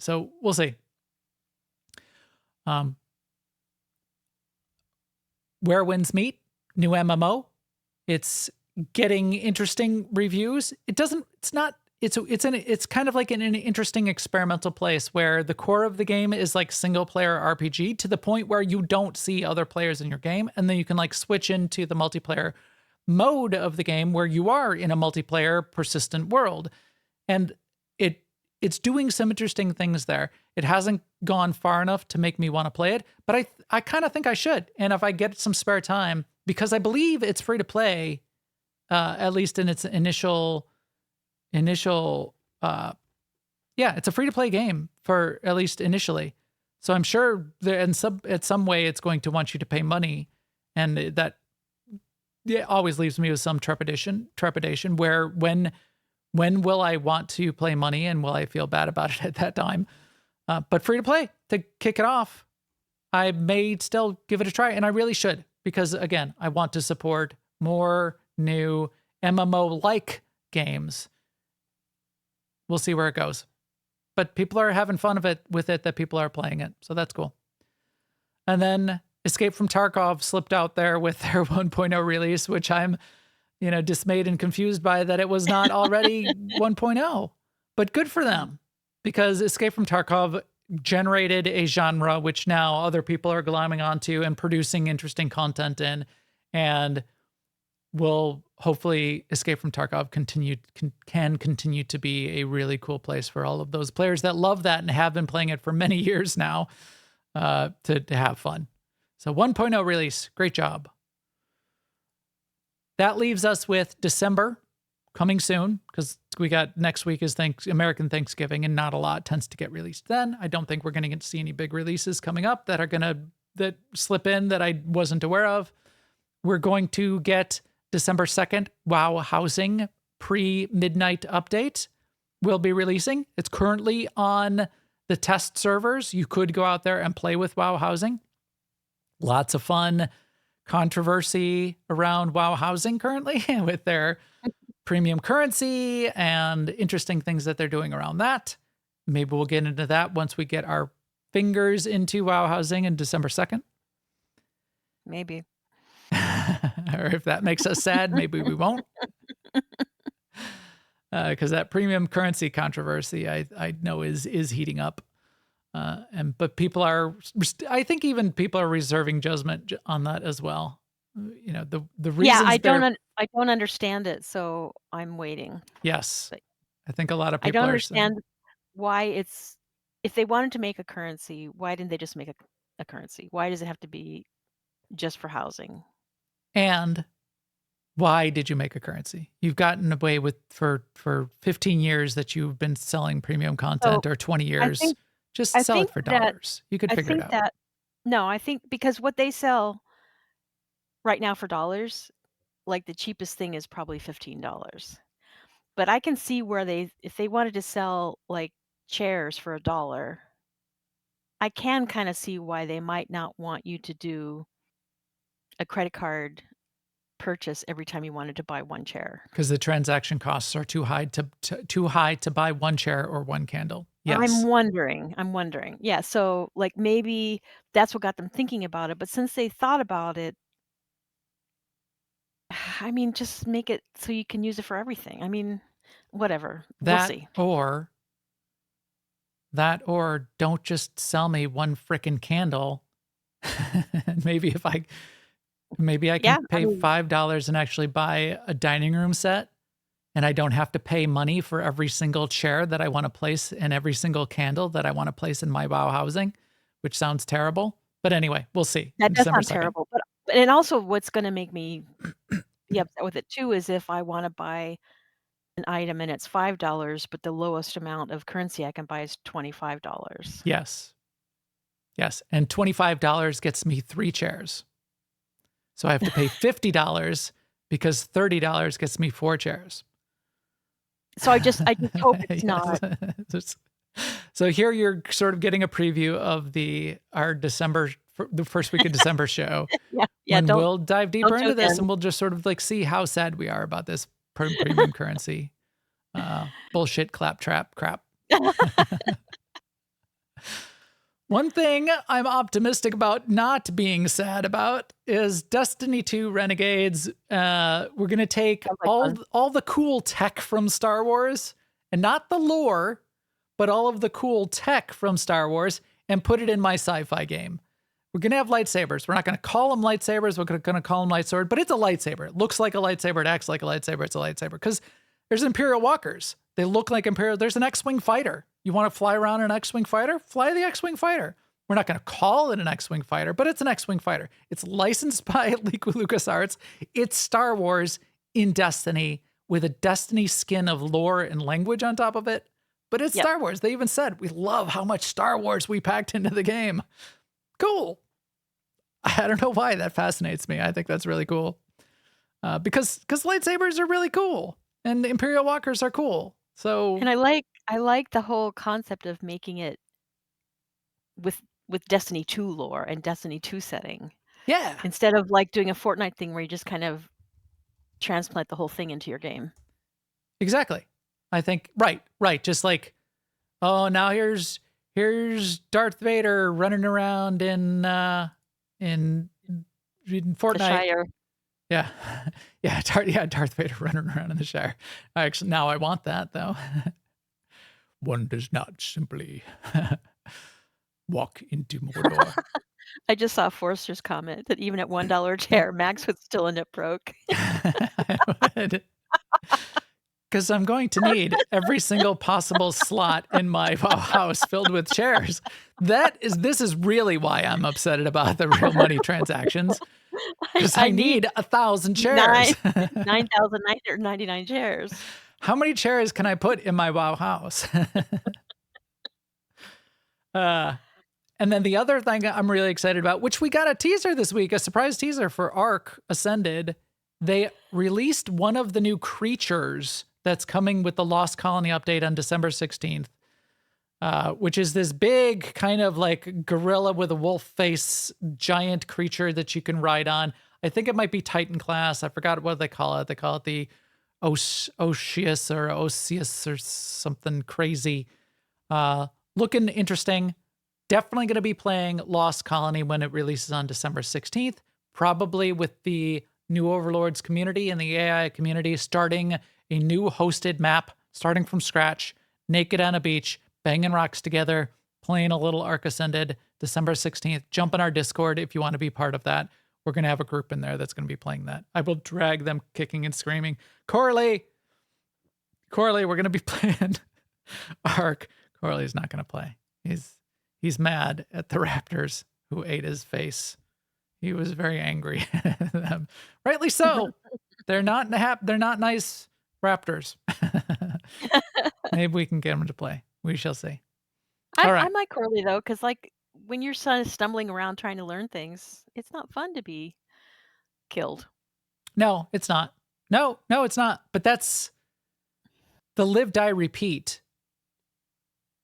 So we'll see. Where Winds Meet, new MMO. It's getting interesting reviews. It's kind of like in an interesting experimental place where the core of the game is like single player RPG to the point where you don't see other players in your game. And then you can like switch into the multiplayer mode of the game where you are in a multiplayer persistent world. And it's doing some interesting things there. It hasn't gone far enough to make me want to play it, but I kind of think I should. And if I get some spare time, because I believe it's free to play, at least in its initial, it's a free to play game for at least initially. So I'm sure at some way it's going to want you to pay money, and that always leaves me with some trepidation where when will I want to play money, and will I feel bad about it at that time? But free to play to kick it off, I may still give it a try, and I really should, because again, I want to support more new MMO-like games. We'll see where it goes. But people are having fun with it that people are playing it, so that's cool. And then Escape from Tarkov slipped out there with their 1.0 release, which I'm dismayed and confused by that it was not already 1.0. But good for them, because Escape from Tarkov generated a genre which now other people are glomming onto and producing interesting content in, and will hopefully Escape from Tarkov can continue to be a really cool place for all of those players that love that and have been playing it for many years now, to have fun. So 1.0 release, great job. That leaves us with December coming soon, because we got next week is American Thanksgiving, and not a lot tends to get released then. I don't think we're going to get to see any big releases coming up that slip in that I wasn't aware of. We're going to get December 2nd, WoW Housing pre-midnight update will be releasing. It's currently on the test servers. You could go out there and play with WoW Housing. Lots of fun controversy around WoW Housing currently with their premium currency and interesting things that they're doing around that. Maybe we'll get into that once we get our fingers into WoW Housing in December 2nd. Maybe. Or if that makes us sad, maybe we won't. Because that premium currency controversy, I know is heating up. But people are, I think even people are reserving judgment on that as well. You know, the Yeah, reasons I don't understand it, so I'm waiting. yes, But I think a lot of I people don't are saying, understand why it's if they wanted to make a currency, why didn't they just make a currency? Why does it have to be just for housing? and why did you make a currency? You've gotten away with for 15 years that you've been selling premium So content or 20 I years. think Just I sell it think for that dollars. You could I figure it think out. that no, I think because what they sell right now for dollars, like the cheapest thing is probably $15. But I can see where if they wanted to sell like chairs for $1, I can kind of see why they might not want you to do a credit card purchase every time you wanted to buy one chair. Because the transaction costs are too high to buy one chair or one candle. I'm Yes. wondering. I'm wondering. Yeah, so like maybe that's what got them thinking about it. But since they thought about it, I mean, just make it so you can use it for everything. I mean, whatever. We'll That see. or don't just sell me one frickin' candle. maybe I can Yeah, I pay mean, $5 and actually buy a dining room set, and I don't have to pay money for every single chair that I want to place and every single candle that I want to place in my WoW housing, which sounds terrible. But anyway, we'll see. that does December sound 2nd. terrible. But and also what's going to make me be upset with it too is if I want to buy an item and it's $5, but the lowest amount of currency I can buy is $25. Yes. Yes. And $25 gets me 3 chairs. So I have to pay $50 because $30 gets me 4 chairs. So I just hope it's not. Yes. So here you're sort of getting a preview of our the first week of December show. Yeah, when don't we'll dive deeper don't into joke this in. and we'll just sort of like see how sad we are about this premium currency. Bullshit claptrap crap. One thing I'm optimistic about not being sad about is Destiny 2 Renegades. We're going to take Sounds like fun. all the cool tech from Star Wars, and not the lore, but all of the cool tech from Star Wars, and put it in my sci-fi game. We're going to have lightsabers. We're not going to call them lightsabers. We're going to call them lightsword, but it's a lightsaber. It looks like a lightsaber. It acts like a lightsaber. It's a lightsaber because there's Imperial walkers. They look like Imperial. There's an X-Wing fighter. You want to fly around an X-Wing fighter? Fly the X-Wing fighter. We're not going to call it an X-Wing fighter, but it's an X-Wing fighter. It's licensed by LucasArts. It's Star Wars in Destiny with a Destiny skin of lore and language on top of it. But it's Yep. Star Wars. They even said, we love how much Star Wars we packed into the game. Cool. I don't know why that fascinates me. I think that's really cool. Because lightsabers are really cool and Imperial walkers are cool. So And I like the whole concept of making it with Destiny 2 lore and Destiny 2 setting yeah, instead of like doing a Fortnite thing where you just kind of transplant the whole thing into your game. exactly. I think right. Just like, oh, now here's Darth Vader running around in The Fortnite. Shire. Yeah. Darth Vader running around in the Shire. Now I want that though. One does not simply walk into Mordor. I just saw Forrester's comment that even at $1 a chair, Max would still end up broke. I would. Because I'm going to need every single possible slot in my house filled with chairs. This is really why I'm upset about the real money transactions. Because I need 1,000 chairs. 9,999 chairs. How many chairs can I put in my WoW house? And then the other thing I'm really excited about, which we got a teaser this week, a surprise teaser for Ark Ascended. They released one of the new creatures that's coming with the Lost Colony update on December 16th, which is this big kind of like gorilla with a wolf face giant creature that you can ride on. I think it might be Titan class. I forgot what they call it. They call it the Osseous or something crazy. Looking interesting. Definitely going to be playing Lost Colony when it releases on December 16th, probably with the New Overlords community and the AI community starting a new hosted map, starting from scratch, naked on a beach, banging rocks together, playing a little Arc Ascended, December 16th. Jump in our Discord if you want to be part of that. We're going to have a group in there that's going to be playing that. I will drag them kicking and screaming. Corley, we're going to be playing Arc. Corley's not going to play. He's mad at the Raptors who ate his face. He was very angry at them. Rightly so. They're not nice Raptors. Maybe we can get them to play. We shall see. All right. I like Curly though, because like when your son is stumbling around trying to learn things, it's not fun to be killed. No, it's not. No, it's not. But that's the live, die, repeat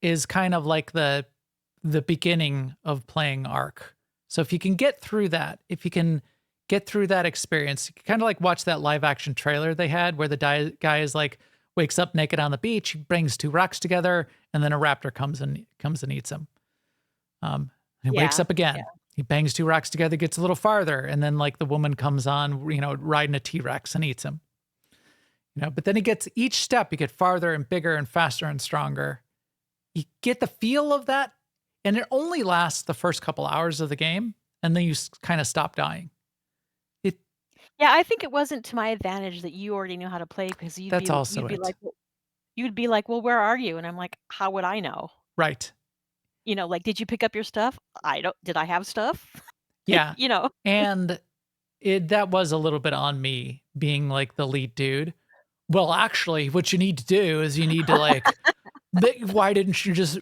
is kind of like the beginning of playing Arc. So if you can get through that, experience, you can kind of like watch that live action trailer they had where the guy is like wakes up naked on the beach, he brings two rocks together, and then a raptor comes and eats him. He wakes up again. Yeah. He bangs two rocks together, gets a little farther, and then like the woman comes on, riding a T-Rex and eats him. But then each step, you get farther and bigger and faster and stronger. You get the feel of that, and it only lasts the first couple hours of the game, and then you kind of stop dying. Yeah, I think it wasn't to my advantage that you already knew how to play because you'd be like, well, where are you? And I'm like, how would I know? Right. Like, did you pick up your stuff? Did I have stuff? Yeah. And that was a little bit on me being like the lead dude. Well, actually, what you need to do is you need to like, why didn't you just,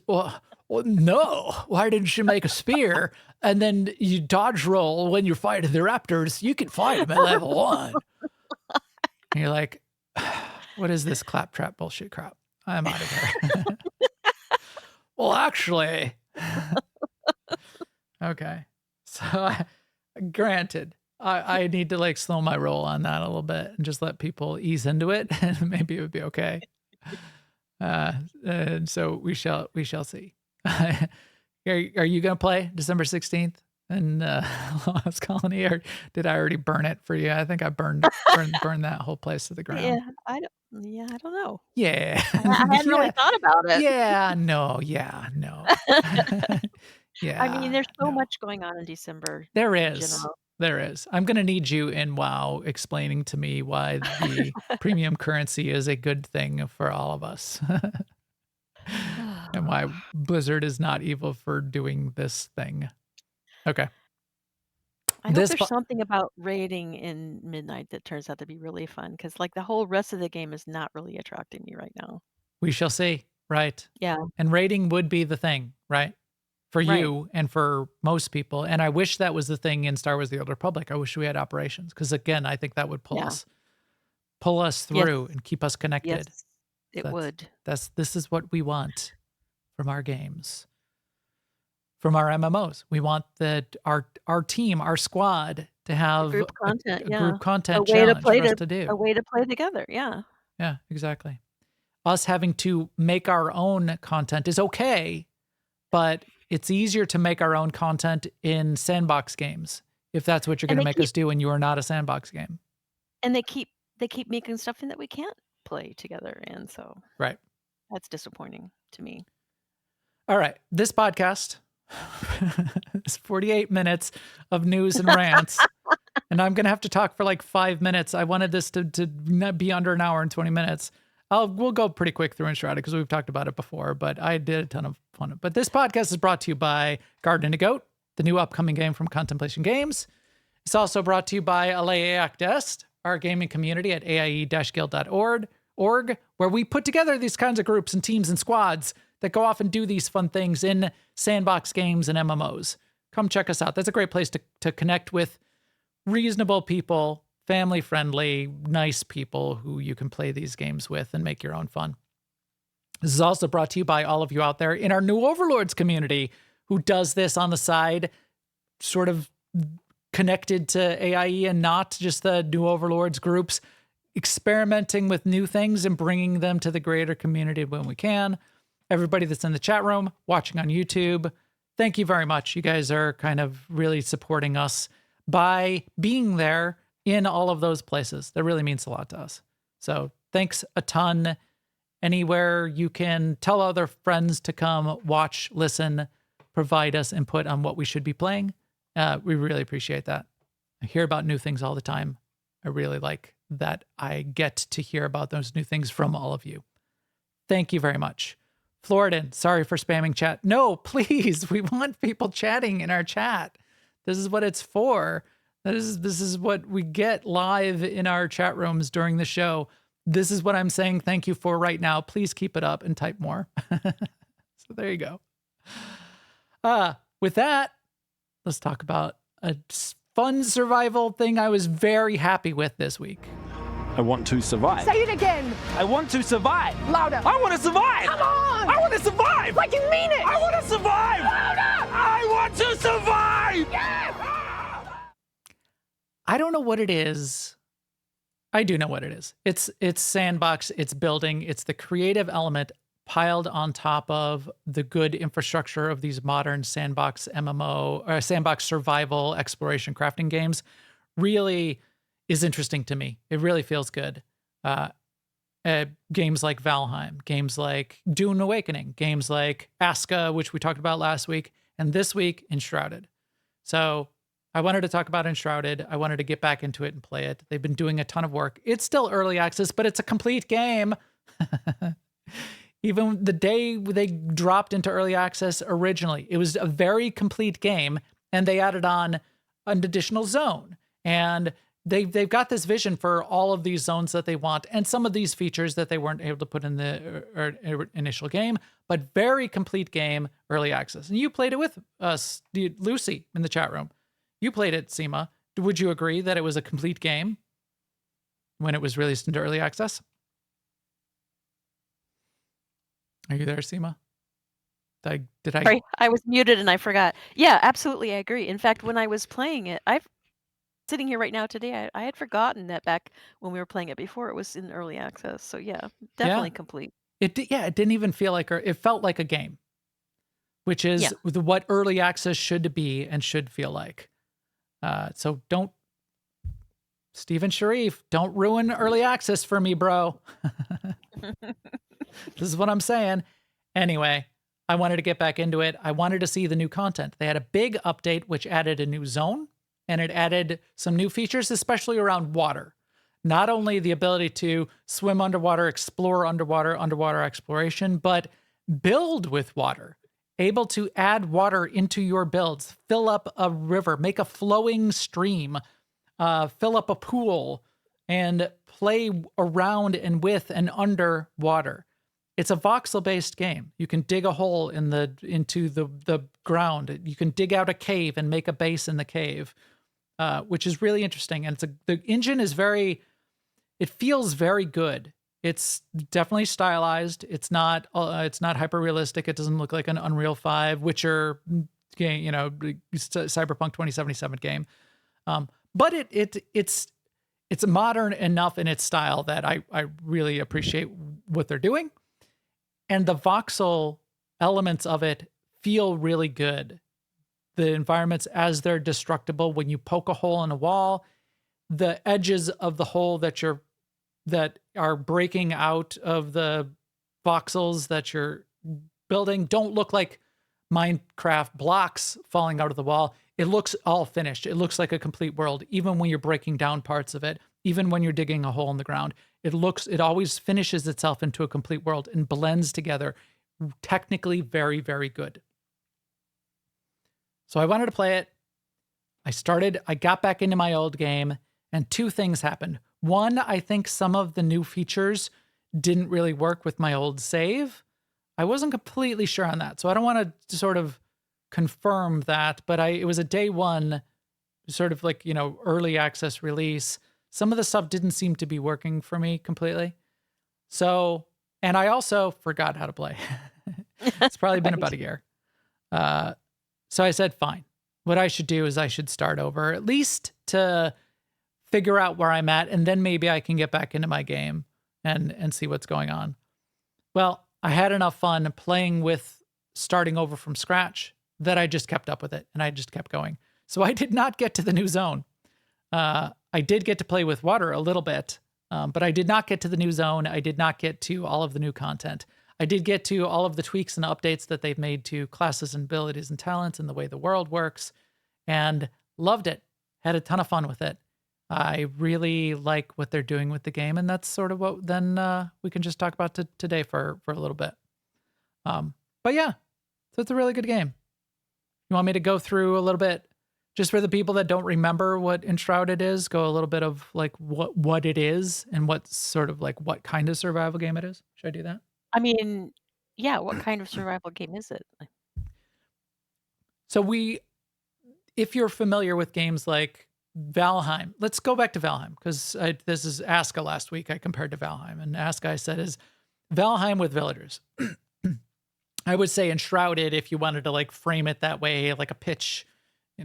no, why didn't you make a spear? And then you dodge roll when you're fighting the raptors. You can fight them at level 1. And you're like, what is this claptrap bullshit crap? I'm out of here. Well, actually, okay. So granted, I need to like slow my roll on that a little bit and just let people ease into it, and maybe it would be okay. And so we shall see. Are you going to play December 16th in Lost Colony, or did I already burn it for you? I think I burned that whole place to the ground. Yeah, I don't know. Yeah. I hadn't really thought about it. Yeah, no. Yeah. I mean, there's so much going on in December. There is. I'm going to need you in WoW explaining to me why the premium currency is a good thing for all of us. And why Blizzard is not evil for doing this thing. Okay. I hope there's something about raiding in Midnight that turns out to be really fun, because like the whole rest of the game is not really attracting me right now. We shall see. Right. Yeah. And raiding would be the thing, right? For you and for most people. And I wish that was the thing in Star Wars: The Old Republic. I wish we had operations, because again, I think that would pull us through and keep us connected. Yes, it would. This is what we want from our games, from our MMOs. We want our team, our squad to have group content, group content a way challenge to play for us to do. A way to play together, yeah. Yeah, exactly. Us having to make our own content is okay, but it's easier to make our own content in sandbox games if that's what you're going to make us do, and you are not a sandbox game. And they keep making stuff in that we can't play together, and so that's disappointing to me. All right, this podcast is 48 minutes of news and rants, and I'm going to have to talk for like 5 minutes. I wanted this to not be under an hour and 20 minutes. We'll go pretty quick through Enshrouded because we've talked about it before, but I did a ton of fun. But this podcast is brought to you by Garden to Goat, the new upcoming game from Contemplation Games. It's also brought to you by Alea Dest, our gaming community at aie-guild.org, where we put together these kinds of groups and teams and squads that go off and do these fun things in sandbox games and MMOs. Come check us out. That's a great place to connect with reasonable people, family-friendly, nice people who you can play these games with and make your own fun. This is also brought to you by all of you out there in our New Overlords community who does this on the side, sort of connected to AIE and not just the New Overlords groups, experimenting with new things and bringing them to the greater community when we can. Everybody that's in the chat room, watching on YouTube, thank you very much. You guys are kind of really supporting us by being there in all of those places. That really means a lot to us. So thanks a ton. Anywhere you can tell other friends to come watch, listen, provide us input on what we should be playing. We really appreciate that. I hear about new things all the time. I really like that I get to hear about those new things from all of you. Thank you very much. Floridan, sorry for spamming chat. No, please. We want people chatting in our chat. This is what it's for. This is what we get live in our chat rooms during the show. This is what I'm saying thank you for right now. Please keep it up and type more. So there you go. With that, let's talk about a fun survival thing I was very happy with this week. I want to survive. Say it again. I want to survive. Louder. I want to survive. Come on. I want to survive. Like you mean it. I want to survive. Louder. I want to survive. Yeah. I don't know what it is. I do know what it is. It's sandbox, it's building, it's the creative element piled on top of the good infrastructure of these modern sandbox MMO or sandbox survival exploration crafting games really is interesting to me. It really feels good. Games like Valheim, games like Dune Awakening, games like Aska, which we talked about last week, and this week, Enshrouded. So I wanted to talk about Enshrouded. I wanted to get back into it and play it. They've been doing a ton of work. It's still early access, but it's a complete game. Even the day they dropped into early access originally, it was a very complete game, and they added on an additional zone. And they've got this vision for all of these zones that they want, and some of these features that they weren't able to put in the initial game, but very complete game, early access. And you played it with us, Lucy, in the chat room. You played it, Sema. Would you agree that it was a complete game when it was released into early access? Are you there, Sema? Sorry, I was muted and I forgot. Yeah, absolutely, I agree. In fact, when I was playing it, sitting here right now today, I had forgotten that back when we were playing it before it was in early access. So yeah, definitely complete. It didn't even feel like it felt like a game, which is what early access should be and should feel like. So don't, Stephen Sharif, don't ruin early access for me, bro. This is what I'm saying. Anyway, I wanted to get back into it. I wanted to see the new content. They had a big update, which added a new zone, and it added some new features, especially around water. Not only the ability to swim underwater, explore underwater exploration, but build with water. Able to add water into your builds, fill up a river, make a flowing stream, fill up a pool, and play around and with and under water. It's a voxel-based game. You can dig a hole into the ground. You can dig out a cave and make a base in the cave, which is really interesting. And the engine is it feels very good. It's definitely stylized. It's not hyper realistic. It doesn't look like an Unreal 5 Witcher game, Cyberpunk 2077 game. But it's modern enough in its style that I really appreciate what they're doing. And the voxel elements of it feel really good. The environments, as they're destructible, when you poke a hole in a wall, the edges of the hole that are breaking out of the voxels that you're building don't look like Minecraft blocks falling out of the wall. It looks all finished. It looks like a complete world, even when you're breaking down parts of it, even when you're digging a hole in the ground. It always finishes itself into a complete world and blends together. Technically very, very good. So I wanted to play it. I got back into my old game, and two things happened. One, I think some of the new features didn't really work with my old save. I wasn't completely sure on that, so I don't want to sort of confirm that, but it was a day one, sort of like, early access release. Some of the stuff didn't seem to be working for me completely. So, and I also forgot how to play. It's probably been about a year. So I said, fine. What I should do is I should start over, at least to figure out where I'm at, and then maybe I can get back into my game and see what's going on. Well, I had enough fun playing with starting over from scratch that I just kept up with it, and I just kept going. So I did not get to the new zone. I did get to play with water a little bit, but I did not get to the new zone. I did not get to all of the new content. I did get to all of the tweaks and updates that they've made to classes and abilities and talents and the way the world works, and loved it. Had a ton of fun with it. I really like what they're doing with the game, and that's sort of what then we can just talk about today for a little bit. But yeah, so it's a really good game. You want me to go through a little bit, just for the people that don't remember what Enshrouded is, go a little bit of like what it is and what sort of like what kind of survival game it is? Should I do that? I mean, yeah, what kind of survival game is it? So if you're familiar with games like Valheim, let's go back to Valheim, because this is Aska last week. I compared to Valheim, and Aska I said is Valheim with villagers. I would say Enshrouded, if you wanted to like frame it that way, like a pitch,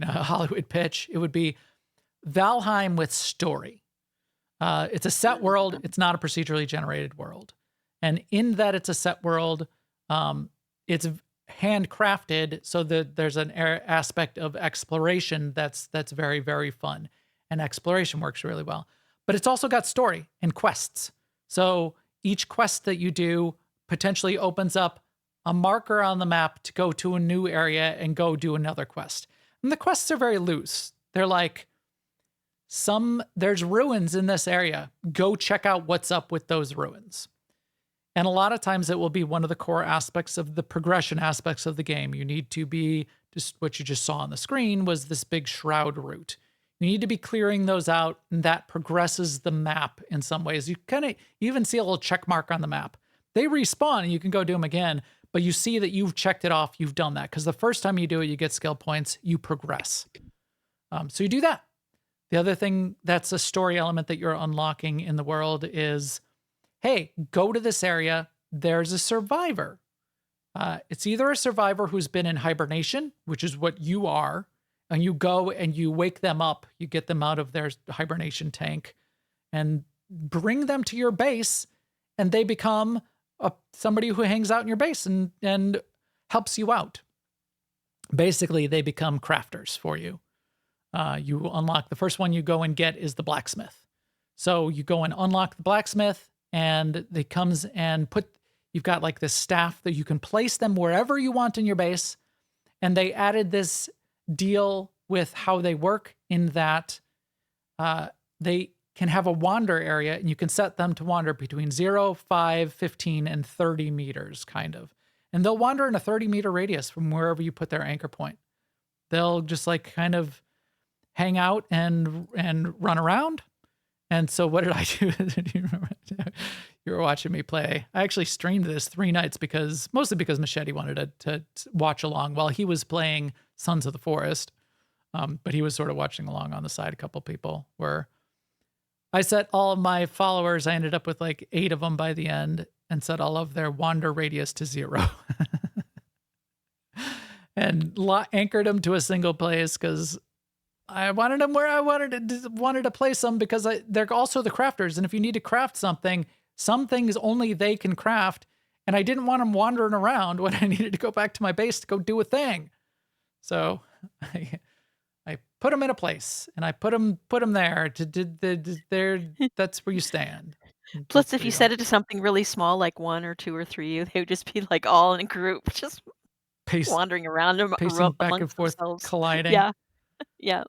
a Hollywood pitch, it would be Valheim with story. It's a set world. It's not a procedurally generated world. And in that it's a set world, it's handcrafted so that there's an aspect of exploration that's very, very fun. And exploration works really well. But it's also got story and quests. So each quest that you do potentially opens up a marker on the map to go to a new area and go do another quest. And the quests are very loose. They're like, there's ruins in this area. Go check out what's up with those ruins. And a lot of times it will be one of the core aspects of the progression aspects of the game. You need to be, just what you just saw on the screen was this big shroud route. You need to be clearing those out, and that progresses the map in some ways. You kind of even see a little check mark on the map. They respawn and you can go do them again, but you see that you've checked it off, you've done that. Because the first time you do it, you get skill points, you progress. So you do that. The other thing that's a story element that you're unlocking in the world is, hey, go to this area, there's a survivor. It's either a survivor who's been in hibernation, which is what you are, and you go and you wake them up, you get them out of their hibernation tank and bring them to your base, and they become somebody who hangs out in your base and helps you out. Basically, they become crafters for you. You unlock, the first one you go and get is the blacksmith. So you go and unlock the blacksmith, and they comes and you've got like this staff that you can place them wherever you want in your base. And they added this deal with how they work in that they can have a wander area, and you can set them to wander between 0, 5, 15, and 30 meters, kind of. And they'll wander in a 30-meter radius from wherever you put their anchor point. They'll just like kind of hang out and run around. And so what did I do? Do you remember? You were watching me play. I actually streamed this 3 nights mostly because Machete wanted to watch along while he was playing Sons of the Forest. But he was sort of watching along on the side. A couple people were. I set all of my followers, I ended up with like 8 of them by the end, and set all of their wander radius to 0. And anchored them to a single place because I wanted them where I wanted to place them, because they're also the crafters. And if you need to craft something, some things only they can craft. And I didn't want them wandering around when I needed to go back to my base to go do a thing. So I put them in a place, and I put them there that's where you stand. Plus, if you set it to something really small, like 1 or 2 or 3, they would just be like all in a group, just wandering around them, pacing back and amongst forth, themselves. colliding. Yeah, yeah.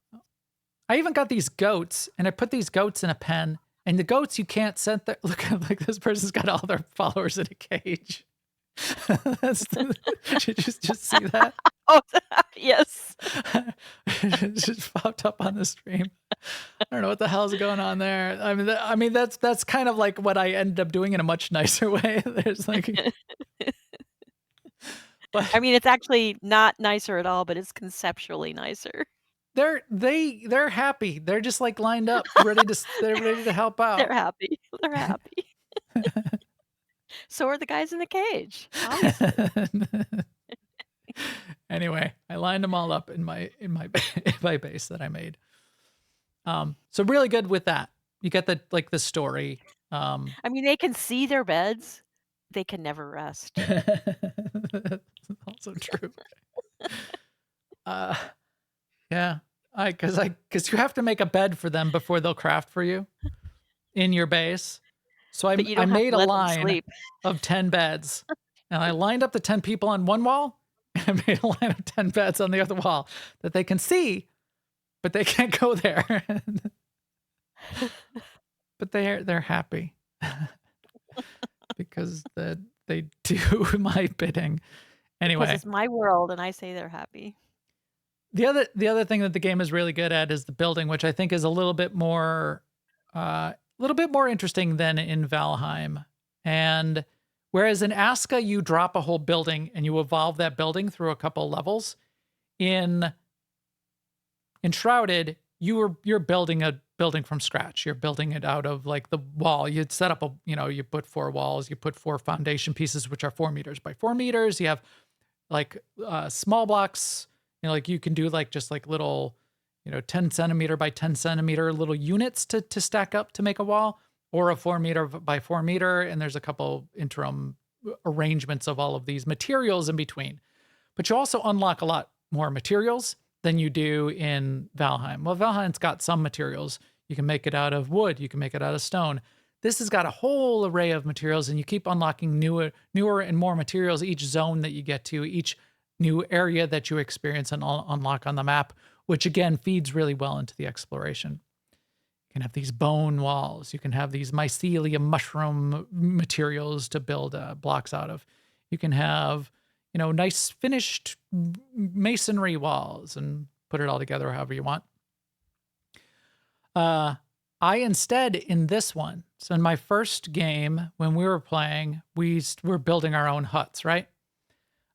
I even got these goats, and I put these goats in a pen, and the goats you can't set there. Look, like this person's got all their followers in a cage. Did you just see that? Oh, yes. It just popped up on the stream. I don't know what the hell's going on there. I mean that's kind of like what I ended up doing in a much nicer way. There's like, but I mean, it's actually not nicer at all, but it's conceptually nicer. they're happy. They're just like lined up, they're ready to help out. They're happy. They're happy. So are the guys in the cage, obviously. Anyway, I lined them all up in my base that I made. So really good with that. You get the story. I mean, they can see their beds. They can never rest. That's also true. Yeah. Because you have to make a bed for them before they'll craft for you in your base. So But you I don't have to made a let them line sleep. of 10 beds, and I lined up the 10 people on one wall, and I made a line of 10 beds on the other wall that they can see, but they can't go there. But they're happy because they do my bidding. Because Anyway, it's my world, and I say they're happy. the other thing that the game is really good at is the building, which I think is a little bit more interesting than in Valheim. And whereas in Aska you drop a whole building and you evolve that building through a couple levels, in Enshrouded you're building a building from scratch. You're building it out of like the wall. You'd set up you put 4 walls, you put 4 foundation pieces, which are 4 meters by 4 meters. You have like small blocks, like you can do like just like little, 10 centimeter by 10 centimeter little units to stack up to make a wall, or a 4 meter by 4 meter. And there's a couple interim arrangements of all of these materials in between. But you also unlock a lot more materials than you do in Valheim. Well, Valheim's got some materials. You can make it out of wood. You can make it out of stone. This has got a whole array of materials, and you keep unlocking newer and more materials each zone that you get to, each new area that you experience and unlock on the map, which again feeds really well into the exploration. You can have these bone walls. You can have these mycelium mushroom materials to build blocks out of. You can have nice finished masonry walls and put it all together however you want. I instead, in this one, so in my first game, when we were playing, we were building our own huts, right?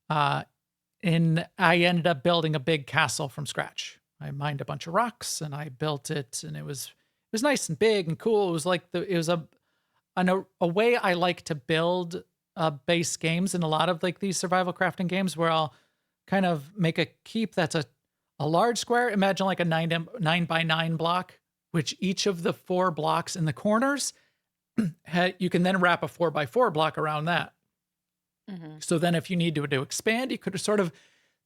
And I ended up building a big castle from scratch. I mined a bunch of rocks and I built it, and it was nice and big and cool. It was like a way I like to build base games in a lot of like these survival crafting games, where I'll kind of make a keep that's a large square. Imagine like a 9 by 9 block, which each of the 4 blocks in the corners, you can then wrap a 4 by 4 block around that. Mm-hmm. So then if you need to expand, you could sort of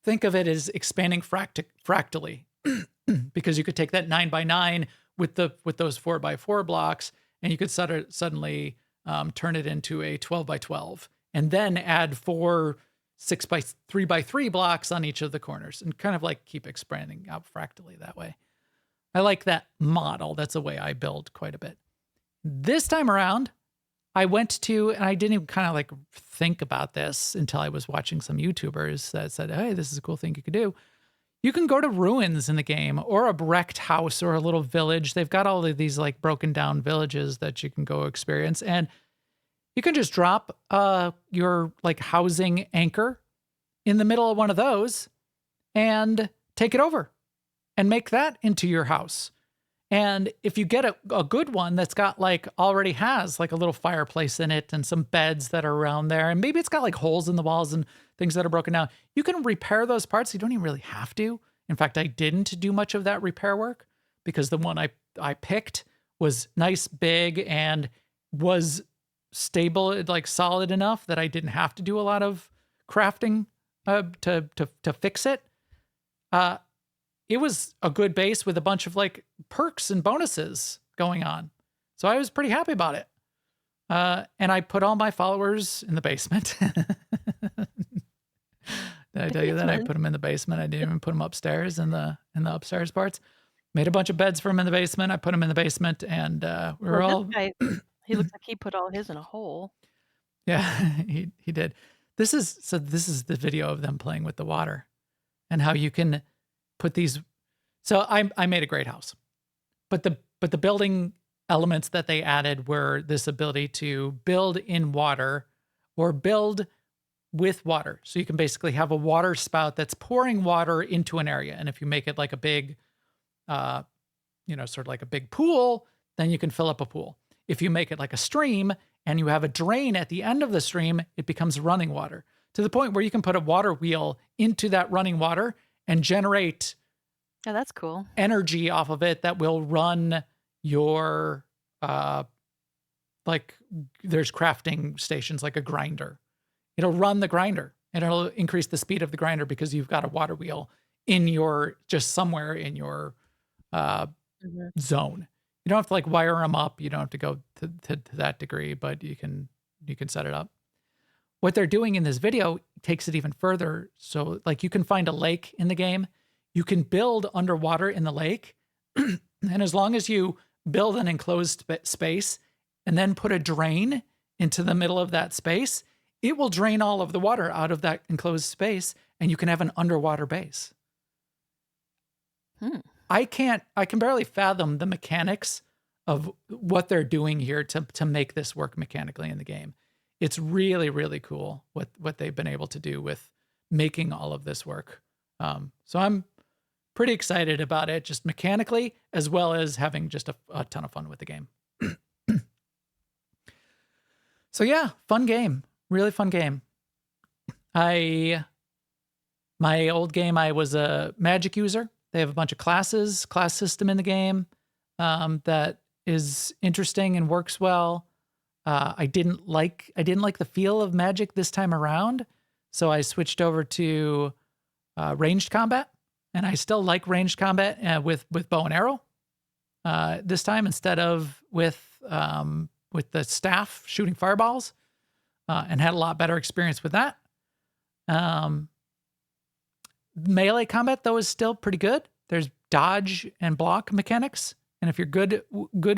think of it as expanding fractally, because you could take that 9 by 9 with those 4 by 4 blocks, and you could suddenly turn it into a 12 by 12, and then add 4 6 by 3 by 3 blocks on each of the corners, and kind of like keep expanding out fractally that way. I like that model. That's a way I build quite a bit. This time around, I went to, and I didn't even kind of like think about this until I was watching some YouTubers that said, hey, this is a cool thing you could do. You can go to ruins in the game, or a wrecked house, or a little village. They've got all of these like broken down villages that you can go experience. And you can just drop your like housing anchor in the middle of one of those and take it over and make that into your house. And if you get a good one that's got like already has like a little fireplace in it and some beds that are around there, and maybe it's got like holes in the walls and things that are broken down, you can repair those parts. You don't even really have to. In fact, I didn't do much of that repair work because the one I picked was nice, big, and was stable, like solid enough that I didn't have to do a lot of crafting to fix it. It was a good base with a bunch of like perks and bonuses going on. So I was pretty happy about it. And I put all my followers in the basement. Did I tell you that? I put them in the basement. I didn't even put them upstairs in the upstairs parts. Made a bunch of beds for them in the basement. I put them in the basement, and we were all... He looks like he put all his in a hole. Yeah, he did. This is the video of them playing with the water and how you can put these. So I made a great house, but the building elements that they added were this ability to build in water or build with water. So you can basically have a water spout that's pouring water into an area. And if you make it like a big, sort of like a big pool, then you can fill up a pool. If you make it like a stream and you have a drain at the end of the stream, it becomes running water, to the point where you can put a water wheel into that running water and generate that's cool. energy off of it that will run your, like there's crafting stations, like a grinder. It'll run the grinder and it'll increase the speed of the grinder because you've got a water wheel in just somewhere in your Mhm. zone. You don't have to like wire them up. You don't have to go to that degree, but you can set it up. What they're doing in this video takes it even further. So like you can find a lake in the game. You can build underwater in the lake. And as long as you build an enclosed space and then put a drain into the middle of that space, it will drain all of the water out of that enclosed space and you can have an underwater base. Hmm. I can barely fathom the mechanics of what they're doing here to make this work mechanically in the game. It's really, really cool what they've been able to do with making all of this work. So I'm pretty excited about it, just mechanically, as well as having just a ton of fun with the game. So yeah, fun game, really fun game. My old game, I was a magic user. They have a bunch of class system in the game that is interesting and works well. I didn't like the feel of magic this time around, so I switched over to ranged combat, and I still like ranged combat with bow and arrow this time instead of with the staff shooting fireballs, and had a lot better experience with that. Melee combat though is still pretty good. There's dodge and block mechanics, and if you're good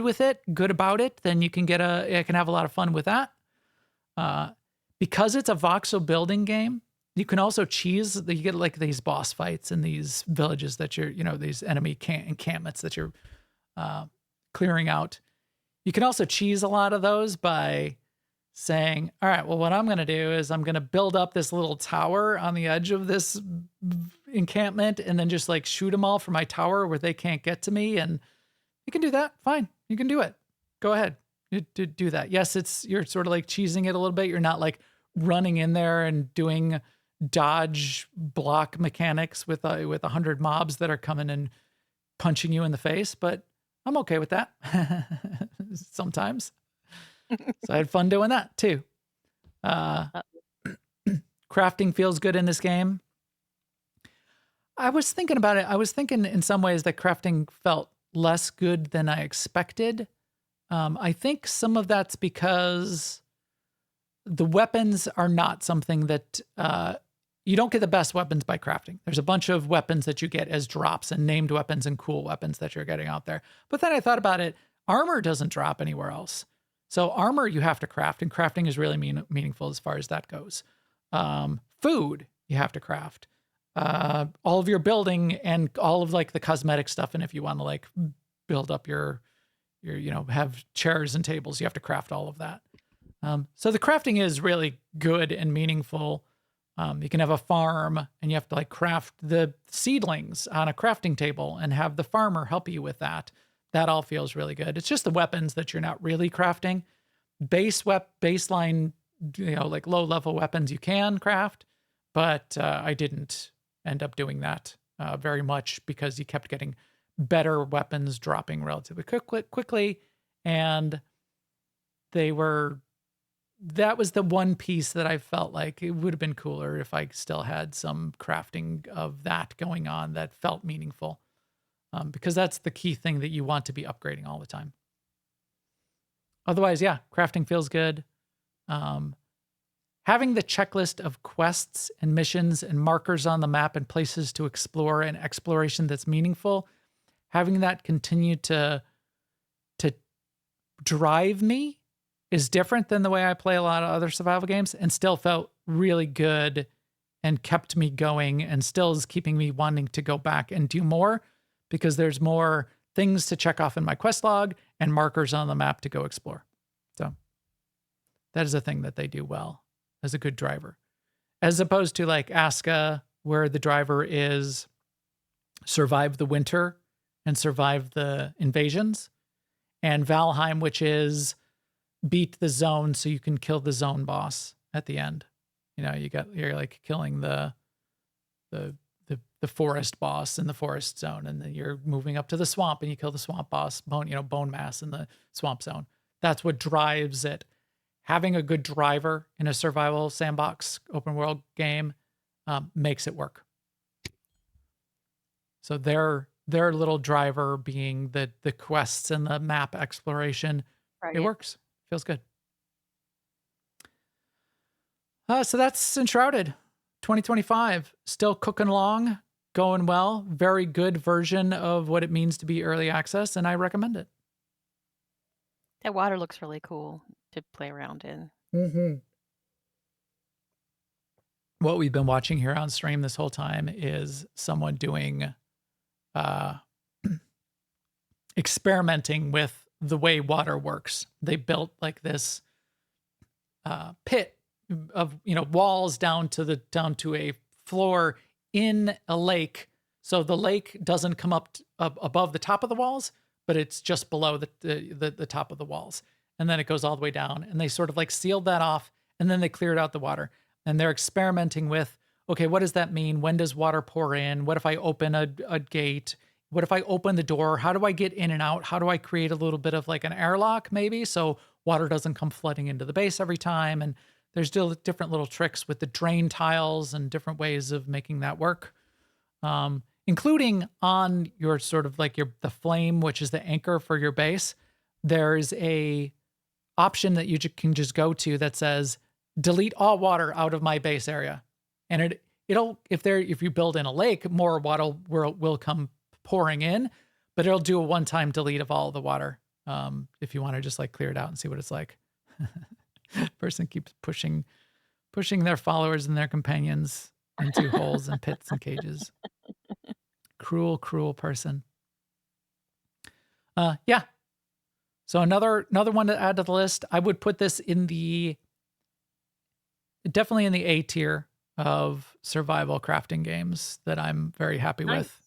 with it, good about it, then you can have a lot of fun with that. Because it's a voxel building game, you can also cheese. You get like these boss fights in these villages that these enemy encampments that you're clearing out. You can also cheese a lot of those by saying, all right, well, what I'm going to do is I'm going to build up this little tower on the edge of this encampment and then just like shoot them all from my tower where they can't get to me. And you can do that. Fine. You can do it. Go ahead. You do that. Yes, you're sort of like cheesing it a little bit. You're not like running in there and doing dodge block mechanics with 100 mobs that are coming and punching you in the face, but I'm okay with that sometimes. So I had fun doing that too. Crafting feels good in this game. I was thinking about it. I was thinking in some ways that crafting felt less good than I expected. I think some of that's because the weapons are not something that you don't get the best weapons by crafting. There's a bunch of weapons that you get as drops and named weapons and cool weapons that you're getting out there. But then I thought about it. Armor doesn't drop anywhere else. So armor you have to craft, and crafting is really meaningful as far as that goes. Food you have to craft. All of your building and all of like the cosmetic stuff. And if you want to like build up your have chairs and tables, you have to craft all of that. So the crafting is really good and meaningful. You can have a farm and you have to like craft the seedlings on a crafting table and have the farmer help you with that. That all feels really good. It's just the weapons that you're not really crafting. Baseline, like low level weapons you can craft, but I didn't end up doing that very much because you kept getting better weapons dropping relatively quickly, and that was the one piece that I felt like it would have been cooler if I still had some crafting of that going on that felt meaningful. Because that's the key thing that you want to be upgrading all the time. Otherwise, yeah, crafting feels good. Having the checklist of quests and missions and markers on the map and places to explore and exploration that's meaningful, having that continue to drive me is different than the way I play a lot of other survival games, and still felt really good and kept me going and still is keeping me wanting to go back and do more, because there's more things to check off in my quest log and markers on the map to go explore. So that is a thing that they do well as a good driver, as opposed to like Aska, where the driver is survive the winter and survive the invasions, and Valheim, which is beat the zone so you can kill the zone boss at the end. You're like killing the forest boss in the forest zone, and then you're moving up to the swamp and you kill the swamp boss, bone mass in the swamp zone. That's what drives it. Having a good driver in a survival sandbox open world game makes it work. So their little driver being the quests and the map exploration. It Right. works. Feels good. So that's Enshrouded 2025. Still cooking along, going well. Very good version of what it means to be early access, and I recommend it. That water looks really cool to play around in. Mm-hmm. What we've been watching here on stream this whole time is someone doing experimenting with the way water works. They built like this pit of walls down to a floor in a lake, so the lake doesn't come up above the top of the walls, but it's just below the top of the walls, and then it goes all the way down. And they sort of like sealed that off, and then they cleared out the water. And they're experimenting with, okay, what does that mean? When does water pour in? What if I open a gate? What if I open the door? How do I get in and out? How do I create a little bit of like an airlock maybe, so water doesn't come flooding into the base every time? And there's still different little tricks with the drain tiles and different ways of making that work, including on your sort of like the flame, which is the anchor for your base. There's a option that you can just go to that says, delete all water out of my base area. And if you build in a lake, more water will come pouring in, but it'll do a one-time delete of all the water. If you want to just like clear it out and see what it's like. Person keeps pushing their followers and their companions into holes and pits and cages. Cruel, cruel person. Yeah. So another one to add to the list. I would put this definitely in the A tier of survival crafting games that I'm very happy with.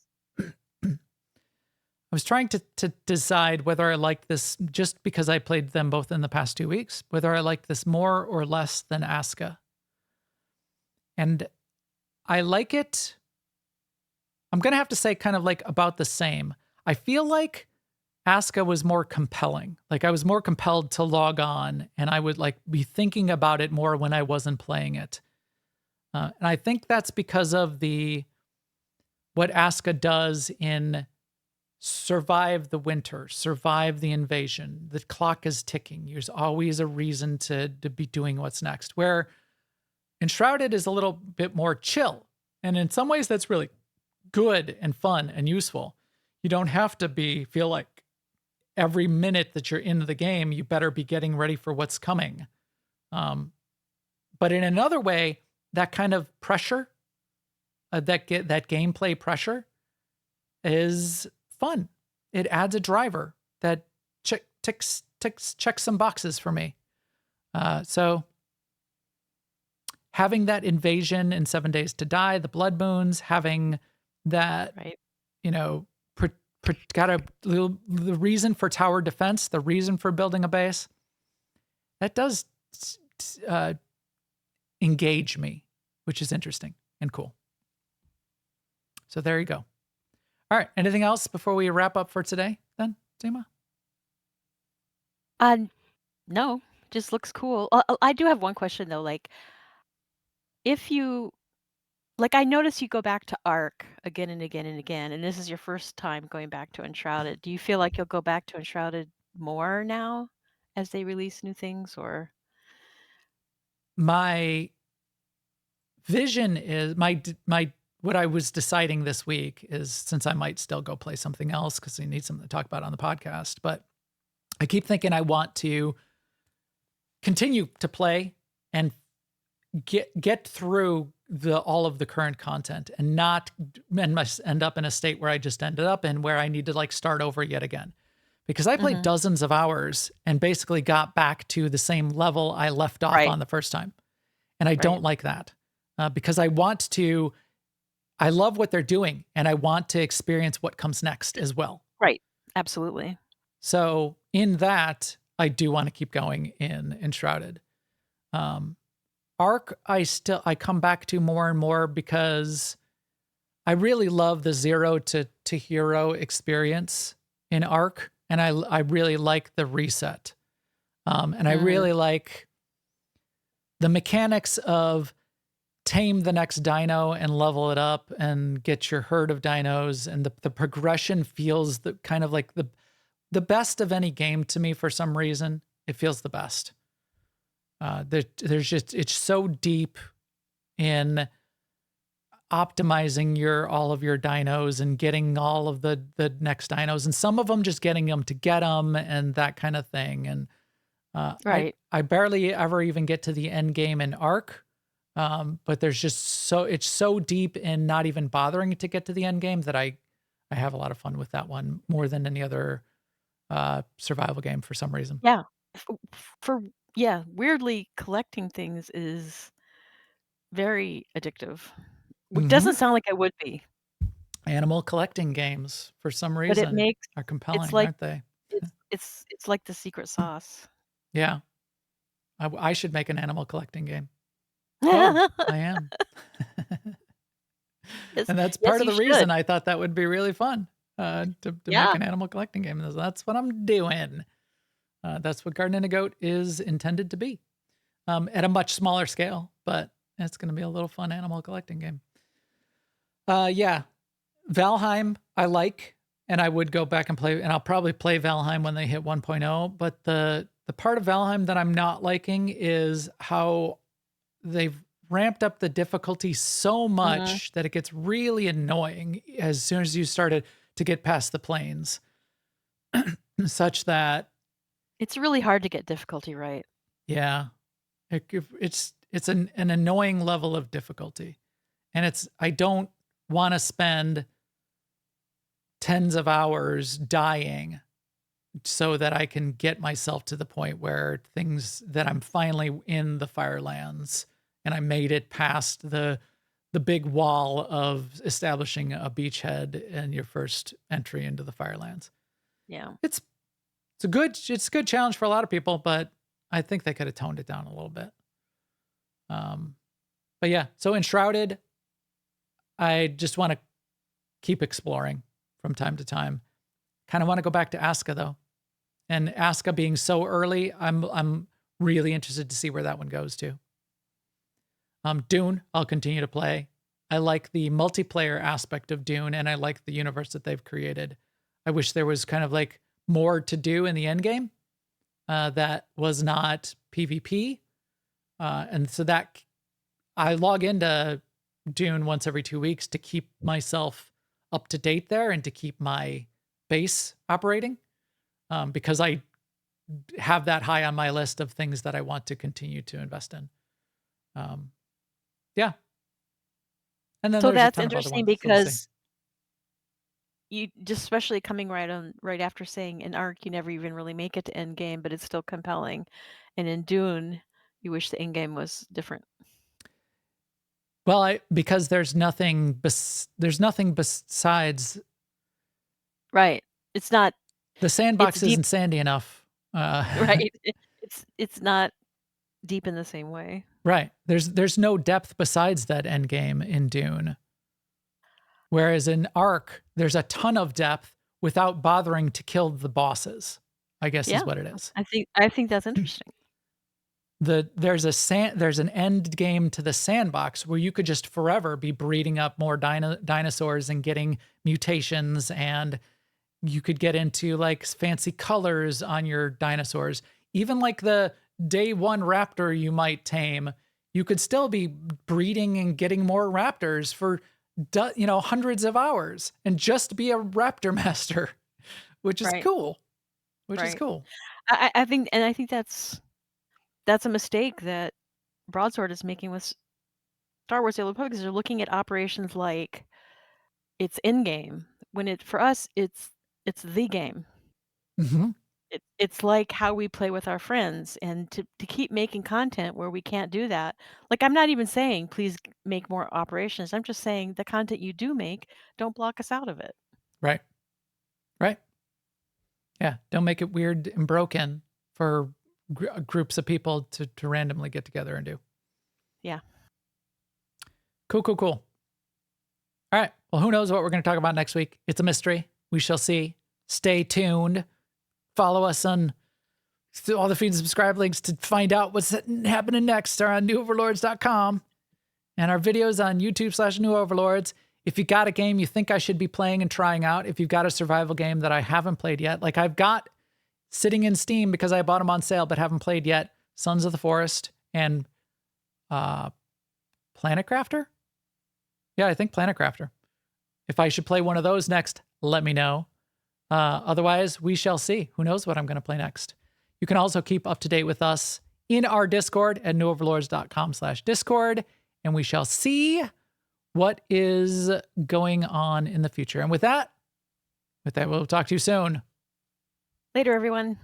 I was trying to decide whether I liked this, just because I played them both in the past 2 weeks, whether I liked this more or less than Aska. And I like it. I'm going to have to say kind of like about the same. I feel like Aska was more compelling. Like I was more compelled to log on, and I would like be thinking about it more when I wasn't playing it. And I think that's because of what Aska does in survive the winter, survive the invasion. The clock is ticking. There's always a reason to be doing what's next. Where Enshrouded is a little bit more chill. And in some ways that's really good and fun and useful. You don't have to feel like every minute that you're in the game, you better be getting ready for what's coming. But in another way, that kind of pressure, that gameplay pressure is fun. It adds a driver that checks some boxes for me. So having that invasion in 7 Days to Die, the Blood Moons, having that, Right. got the reason for tower defense, the reason for building a base, that does engage me, which is interesting and cool. So there you go. All right. Anything else before we wrap up for today then, Sema? No, just looks cool. I do have one question though. Like, if you, like, I notice you go back to Ark again and again and again, and this is your first time going back to Enshrouded. Do you feel like you'll go back to Enshrouded more now as they release new things, or? My vision is what I was deciding this week is, since I might still go play something else because I need something to talk about on the podcast, but I keep thinking I want to continue to play and get through all of the current content and not end up in a state where I just ended up in, where I need to like start over yet again. Because I played dozens of hours and basically got back to the same level I left off on the first time. And I don't like that because I love what they're doing and I want to experience what comes next as well. Right. Absolutely. So in that, I do want to keep going in Enshrouded. Ark, I come back to more and more because I really love the 0 to hero experience in Ark. And I really like the reset. And I really like the mechanics of tame the next dino and level it up and get your herd of dinos. And the progression feels kind of like the best of any game to me for some reason. It feels the best. It's so deep in optimizing all of your dinos and getting all of the next dinos, and some of them just getting them to get them and that kind of thing. And Right. I barely ever even get to the end game in Ark, but there's just it's so deep in not even bothering to get to the end game that I have a lot of fun with that one more than any other survival game for some reason. Yeah. For weirdly collecting things is very addictive. It doesn't sound like it would be, Animal collecting games for some but reason are compelling, it's like aren't they? it's like the secret sauce. Yeah. I should make an animal collecting game. Oh, I am. Yes, And that's yes, part of you the reason should. I thought that would be really fun to make Yeah. an animal collecting game. That's what I'm doing. That's what Garden and a Goat is intended to be, at a much smaller scale, but it's going to be a little fun animal collecting game. Yeah. Valheim, I like, and I would go back and play, and I'll probably play Valheim when they hit 1.0. But the part of Valheim that I'm not liking is how they've ramped up the difficulty so much that it gets really annoying as soon as you started to get past the plains, such that It's really hard to get difficulty right. yeah, it's an annoying level of difficulty, and I don't want to spend tens of hours dying so that I can get myself to the point where that I'm finally in the Firelands and I made it past the big wall of establishing a beachhead and your first entry into the Firelands. Yeah. It's a good challenge for a lot of people, but I think they could have toned it down a little bit. But yeah, so Enshrouded, I just want to keep exploring from time to time. Kind of want to go back to Aska though. And Aska being so early, I'm really interested to see where that one goes to. Dune, I'll continue to play. I like the multiplayer aspect of Dune, and I like the universe that they've created. I wish there was kind of like more to do in the end game that was not PvP. And so that I log into Dune once every 2 weeks to keep myself up to date there and to keep my base operating, because I have that high on my list of things that I want to continue to invest in. Yeah. And then So there's a that's ton of other interesting ones, so we'll see. because you just, especially coming right after saying in Ark you never even really make it to end game, but it's still compelling, and in Dune you wish the end game was different. Well, because there's nothing besides Right. It's not the sandbox it's deep, isn't sandy enough. right? It's not deep in the same way. Right. There's no depth besides that end game in Dune. Whereas in Ark, there's a ton of depth without bothering to kill the bosses, I guess Yeah. is what it is. I think that's interesting. There's an end game to the sandbox where you could just forever be breeding up more dinosaurs and getting mutations, and you could get into like fancy colors on your dinosaurs. Even like the day one raptor you might tame, you could still be breeding and getting more raptors for hundreds of hours and just be a raptor master, which is Right. cool. Which is Right. cool. I think that's a mistake that Broadsword is making with Star Wars: The Old Republic, because they're looking at operations like it's in game when for us it's the game. Mm-hmm. It's like how we play with our friends, and to keep making content where we can't do that. Like, I'm not even saying please make more operations. I'm just saying the content you do make, don't block us out of it. Right. Right. Yeah. Don't make it weird and broken for groups of people to randomly get together and do. Yeah. Cool. All right. Well, who knows what we're going to talk about next week? It's a mystery. We shall see. Stay tuned. Follow us on all the feed and subscribe links to find out what's happening next. Or on newoverlords.com. and our videos on YouTube/New Overlords. If you got a game you think I should be playing and trying out, if you've got a survival game that I haven't played yet, like I've got sitting in Steam because I bought them on sale but haven't played yet, Sons of the Forest and Planet Crafter? Yeah, I think Planet Crafter. If I should play one of those next, let me know. Otherwise, we shall see. Who knows what I'm going to play next. You can also keep up to date with us in our Discord at newoverlords.com/Discord, and we shall see what is going on in the future. And with that, we'll talk to you soon. Later, everyone.